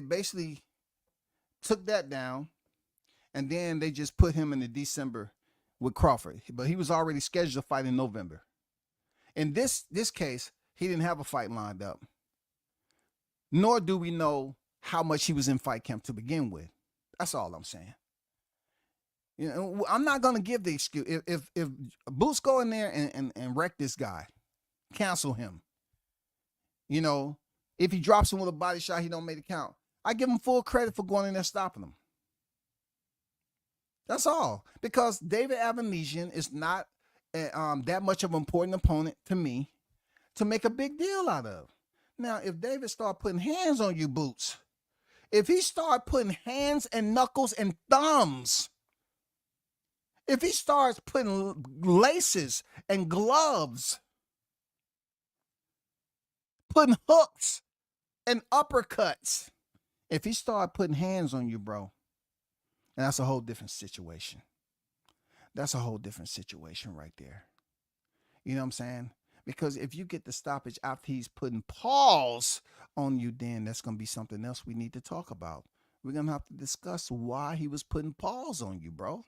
basically took that down, and then they just put him in the December with Crawford. But he was already scheduled to fight in November. In this case, he didn't have a fight lined up. Nor do we know how much he was in fight camp to begin with. That's all I'm saying. I'm not gonna give the excuse. If Boots go in there and wreck this guy, cancel him. If he drops him with a body shot, he don't make the count. I give him full credit for going in there stopping him. That's all. Because David Avanesyan is not that much of an important opponent to me to make a big deal out of. Now, if David start putting hands on you, Boots, if he start putting hands and knuckles and thumbs, if he starts putting laces and gloves, putting hooks and uppercuts, if he start putting hands on you, bro, and that's a whole different situation. That's a whole different situation right there. You know what I'm saying? Because if you get the stoppage after he's putting paws on you, then that's going to be something else we need to talk about. We're going to have to discuss why he was putting paws on you, bro.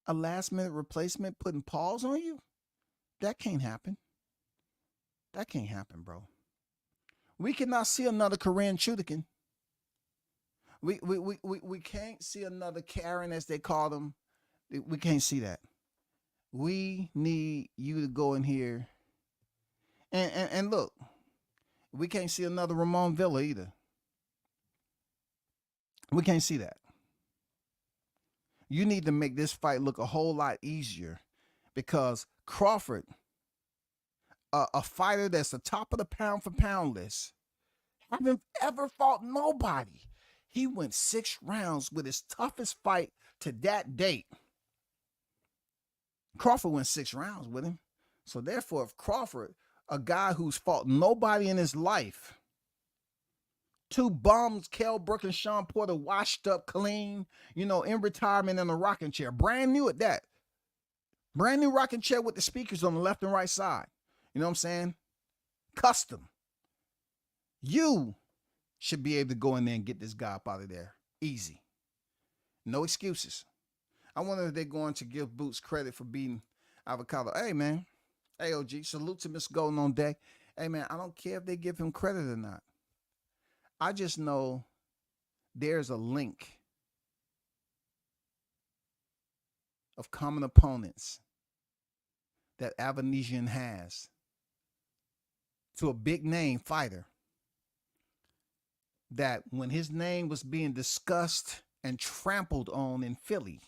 A last-minute replacement putting paws on you? That can't happen. That can't happen, bro. We cannot see another Korean Chudikin. We can't see another Karen, as they call them. We can't see that. We need you to go in here and look. We can't see another Ramon Villa either. We can't see that. You need to make this fight look a whole lot easier because Crawford, a fighter that's the top of the pound for pound list, haven't ever fought nobody. He went 6 rounds with his toughest fight to that date. Crawford went 6 rounds with him. So therefore, if Crawford, a guy who's fought nobody in his life, 2 bums, Kell Brook and Sean Porter, washed up, clean, in retirement in a rocking chair, brand new at that. Brand new rocking chair with the speakers on the left and right side. You know what I'm saying? Custom. You should be able to go in there and get this guy up out of there. Easy. No excuses. I wonder if they're going to give Boots credit for beating Avocado. Hey, man. Hey, OG. Salute to Mr. Golden on deck. Hey, man, I don't care if they give him credit or not. I just know there's a link of common opponents that Avanesyan has to a big name fighter that when his name was being discussed and trampled on in Philly,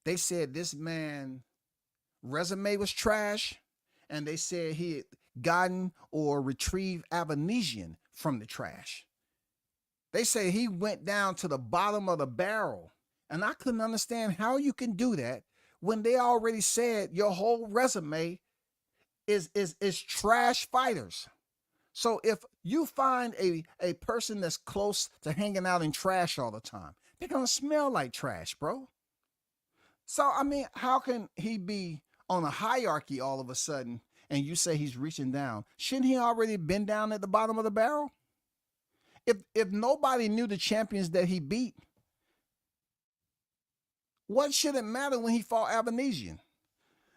they said this man resume was trash, and they said he had gotten or retrieved Avanesyan from the trash. They say he went down to the bottom of the barrel, and I couldn't understand how you can do that when they already said your whole resume is trash fighters. So if you find a person that's close to hanging out in trash all the time, they're gonna smell like trash, bro. So I mean, how can he be on a hierarchy all of a sudden and you say he's reaching down? Shouldn't he already been down at the bottom of the barrel? If nobody knew the champions that he beat, what should it matter when he fought Avanesyan?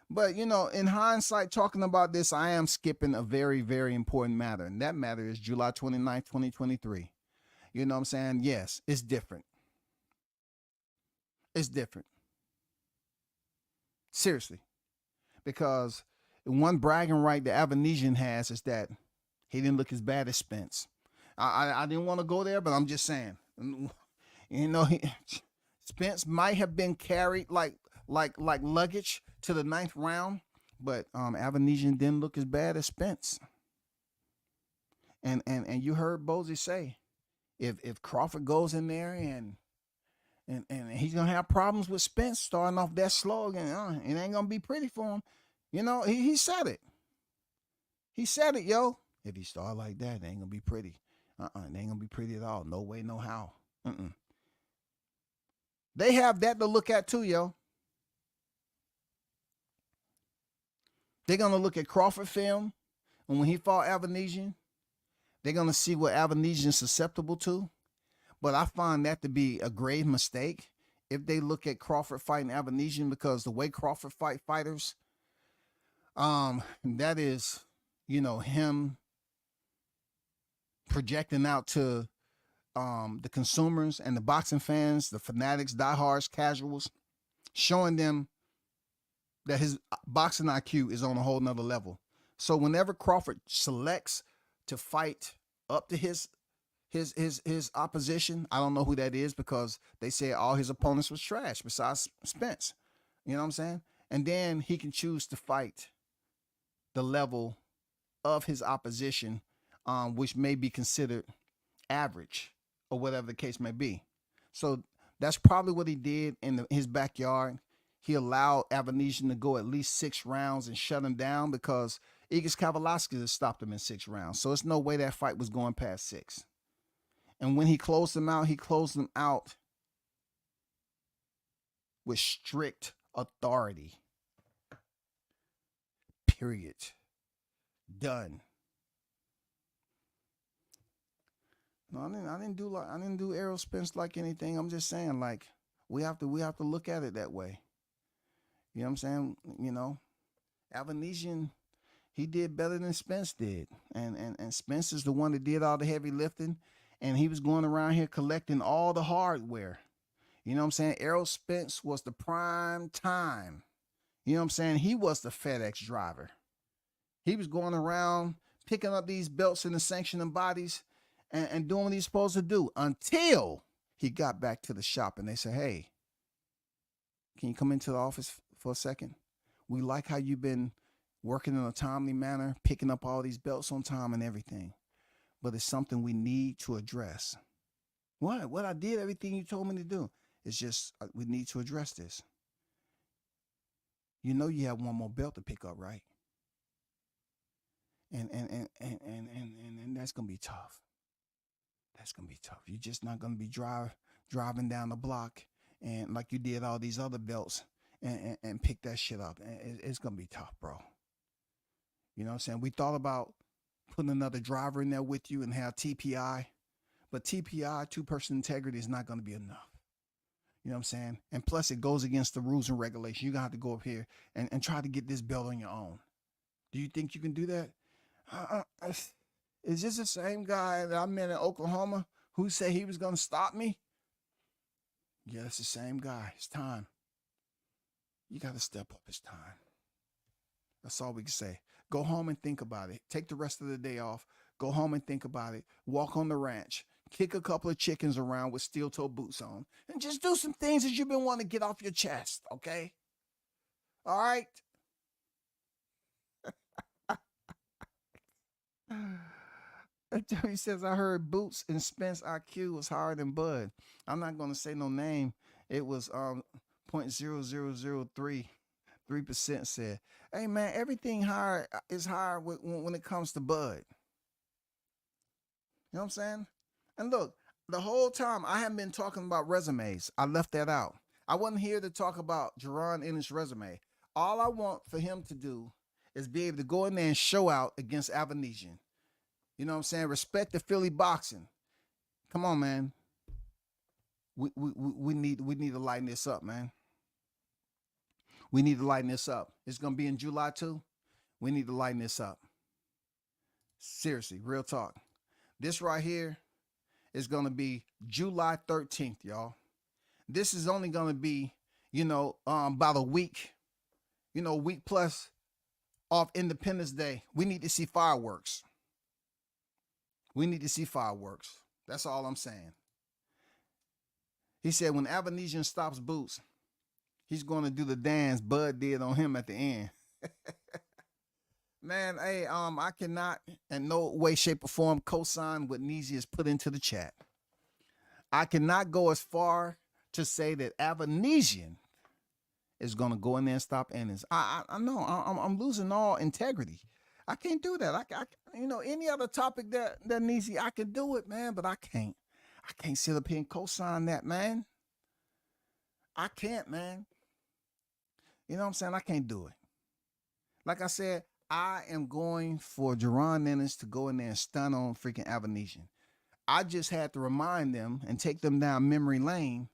But, in hindsight, talking about this, I am skipping a very, very important matter. And that matter is July 29th, 2023. You know what I'm saying? Yes, it's different. It's different. Seriously. Because one bragging right that Avanesyan has is that he didn't look as bad as Spence. I didn't want to go there, but I'm just saying. Spence might have been carried like luggage to the 9th round, but Avanesyan didn't look as bad as Spence. And you heard Bozy say, if Crawford goes in there and he's gonna have problems with Spence starting off that slow again, it ain't gonna be pretty for him. He said it. He said it, yo. If he start like that, it ain't gonna be pretty. It ain't gonna be pretty at all. No way, no how. They have that to look at too, yo. They're going to look at Crawford film, and when he fought Avanesyan, they're going to see what Avanesyan's susceptible to. But I find that to be a grave mistake if they look at Crawford fighting Avanesyan, because the way Crawford fight fighters, that is, him projecting out to the consumers and the boxing fans, the fanatics, diehards, casuals, showing them that his boxing IQ is on a whole nother level. So whenever Crawford selects to fight up to his opposition, I don't know who that is, because they say all his opponents was trash besides Spence. You know what I'm saying? And then he can choose to fight the level of his opposition, which may be considered average or whatever the case may be. So that's probably what he did in his backyard. He allowed Avanesyan to go at least 6 rounds and shut him down, because Igis Kavalauskas has stopped him in 6 rounds. So it's no way that fight was going past 6. And when he closed him out with strict authority. Period. Done. No, I didn't do Errol Spence like anything. I'm just saying, like, we have to look at it that way. You know what I'm saying? Avanesyan, he did better than Spence did. And Spence is the one that did all the heavy lifting, and he was going around here collecting all the hardware. You know what I'm saying? Errol Spence was the prime time. You know what I'm saying? He was the FedEx driver. He was going around picking up these belts in the sanctioning bodies and doing what he's supposed to do, until he got back to the shop and they said, hey, can you come into the office for a second? We like how you've been working in a timely manner, picking up all these belts on time and everything. But it's something we need to address. What? I did everything you told me to do. It's just we need to address this. you know you have one more belt to pick up, right? And that's gonna be tough. That's gonna be tough. You're just not gonna be driving down the block and like you did all these other belts and pick that shit up. And it's gonna be tough, bro. You know what I'm saying? We thought about putting another driver in there with you and have TPI, but TPI, two-person integrity, is not gonna be enough. You know what I'm saying? And plus, it goes against the rules and regulations. You're gonna have to go up here and try to get this belt on your own. Do you think you can do that? Is this the same guy that I met in Oklahoma who said he was gonna stop me? Yeah, it's the same guy. It's time. You gotta step up. It's time. That's all we can say. Go home and think about it. Take the rest of the day off. Go home and think about it. Walk on the ranch. Kick a couple of chickens around with steel-toe boots on. And just do some things that you've been wanting to get off your chest, okay? All right? He says, I heard Boots and Spence IQ was higher than Bud. I'm not going to say no name. It was 0.0003. 3% said, hey, man, everything higher is higher when it comes to Bud. You know what I'm saying? And look, the whole time I haven't been talking about resumes. I left that out. I wasn't here to talk about Jaron Ennis' resume. All I want for him to do is be able to go in there and show out against Avanesyan. You know what I'm saying? Respect the Philly boxing. Come on, man. We need to lighten this up, man. We need to lighten this up. It's gonna be in July too. We need to lighten this up. Seriously, real talk. This right here is gonna be July 13th, y'all. This is only gonna be, about a week, week plus off Independence Day. We need to see fireworks. We need to see fireworks. That's all I'm saying. He said when Avanesyan stops Boots, he's going to do the dance Bud did on him at the end. Man, hey, I cannot in no way, shape, or form co-sign what Neezy has put into the chat. I cannot go as far to say that Avanesyan is going to go in there and stop Ennis. I know I'm losing all integrity. I can't do that. I any other topic that Neezy, I can do it, man, but I can't. I can't sit up here and co-sign that, man. I can't, man. You know what I'm saying? I can't do it. Like I said, I am going for Jaron Ennis to go in there and stun on freaking Avanesyan. I just had to remind them and take them down memory lane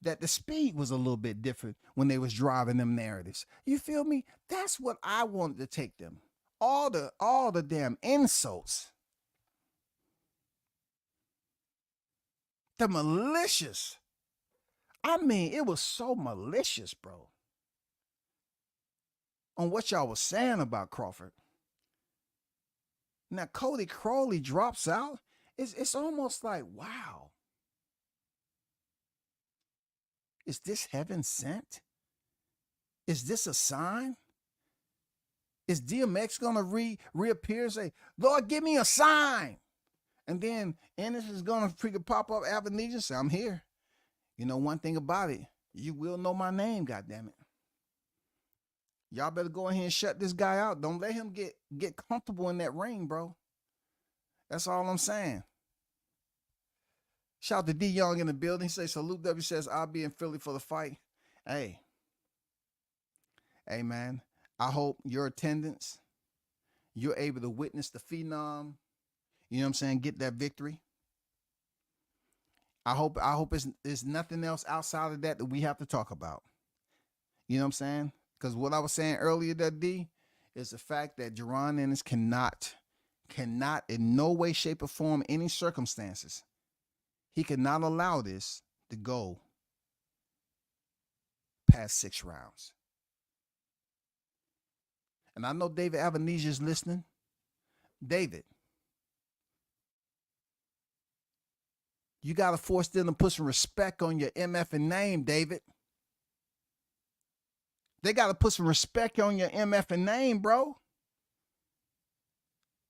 that the speed was a little bit different when they was driving them narratives. You feel me? That's what I wanted to take them. All the damn insults. The malicious. I mean, it was so malicious, bro. On what y'all was saying about Crawford. Now Cody Crowley drops out. It's almost like, wow. Is this heaven sent? Is this a sign? Is DMX gonna reappear and say, Lord, give me a sign? And then Ennis is gonna freaking pop up Avanesyan and say, I'm here. You know one thing about it, you will know my name, goddammit. Y'all better go ahead and shut this guy out. Don't let him get comfortable in that ring, bro. That's all I'm saying. Shout out to D Young in the building. Say salute W says I'll be in Philly for the fight. Hey, man. I hope your attendance, you're able to witness the phenom. You know what I'm saying? Get that victory. I hope it's nothing else outside of that we have to talk about. You know what I'm saying? Because what I was saying earlier, that D, is the fact that Jaron Ennis cannot in no way, shape, or form, any circumstances, he cannot allow this to go past 6 rounds. And I know David Avanesyan is listening. David, you got to force them to put some respect on your MF and name, David. They got to put some respect on your MF and name, bro.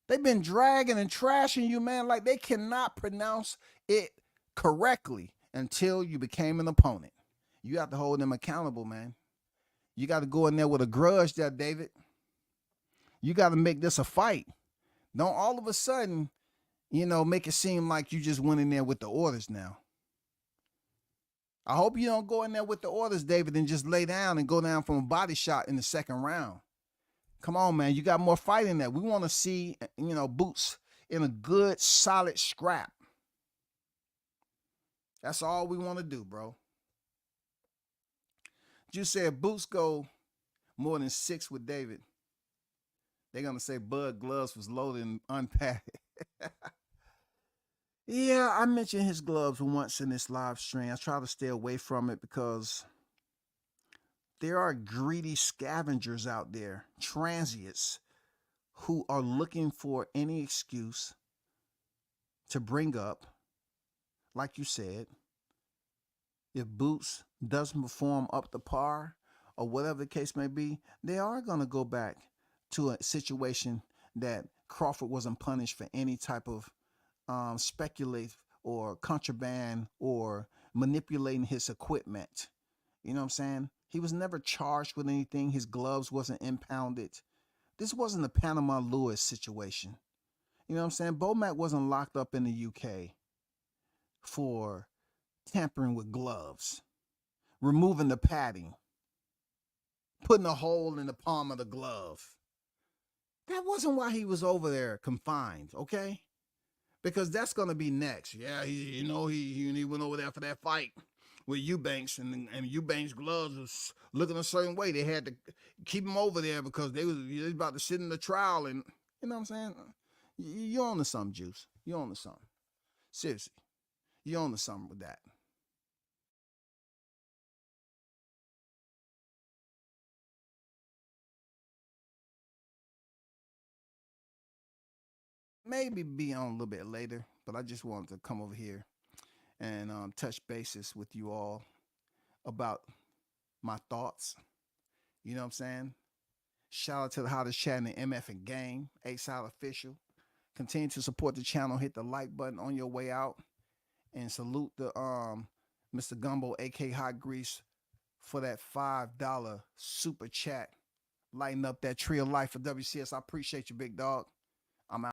They've been dragging and trashing you, man, like they cannot pronounce it correctly until you became an opponent. You have to hold them accountable, man. You got to go in there with a grudge there, David. You got to make this a fight. Don't all of a sudden, make it seem like you just went in there with the orders now. I hope you don't go in there with the orders, David, and just lay down and go down from a body shot in the second round. Come on, man. You got more fight in that. We want to see, Boots in a good, solid scrap. That's all we want to do, bro. You said Boots go more than 6 with David. They're going to say Bud Gloves was loaded and unpacked. Yeah, I mentioned his gloves once in this live stream. I try to stay away from it because there are greedy scavengers out there, transients, who are looking for any excuse to bring up, like you said, if Boots doesn't perform up to par or whatever the case may be, they are going to go back to a situation that Crawford wasn't punished for any type of speculative or contraband or manipulating his equipment. You know what I'm saying? He was never charged with anything. His gloves wasn't impounded. This wasn't a Panama Lewis situation. You know what I'm saying? Bomac wasn't locked up in the UK for tampering with gloves, removing the padding, putting a hole in the palm of the glove. That wasn't why he was over there confined, okay? Because that's going to be next. Yeah, he went over there for that fight with Eubanks, and Eubanks' gloves was looking a certain way. They had to keep him over there because they was about to sit in the trial, and you know what I'm saying? You're on to something, Juice. You're on to something. Seriously. You're on to something with that. Maybe be on a little bit later, but I just wanted to come over here and touch bases with you all about my thoughts. You know what I'm saying? Shout out to the hottest chat in the MF and game, A-Side Official. Continue to support the channel. Hit the like button on your way out. And salute the Mr. Gumbo, AK Hot Grease, for that $5 super chat. Lighten up that tree of life for WCS. I appreciate you, big dog.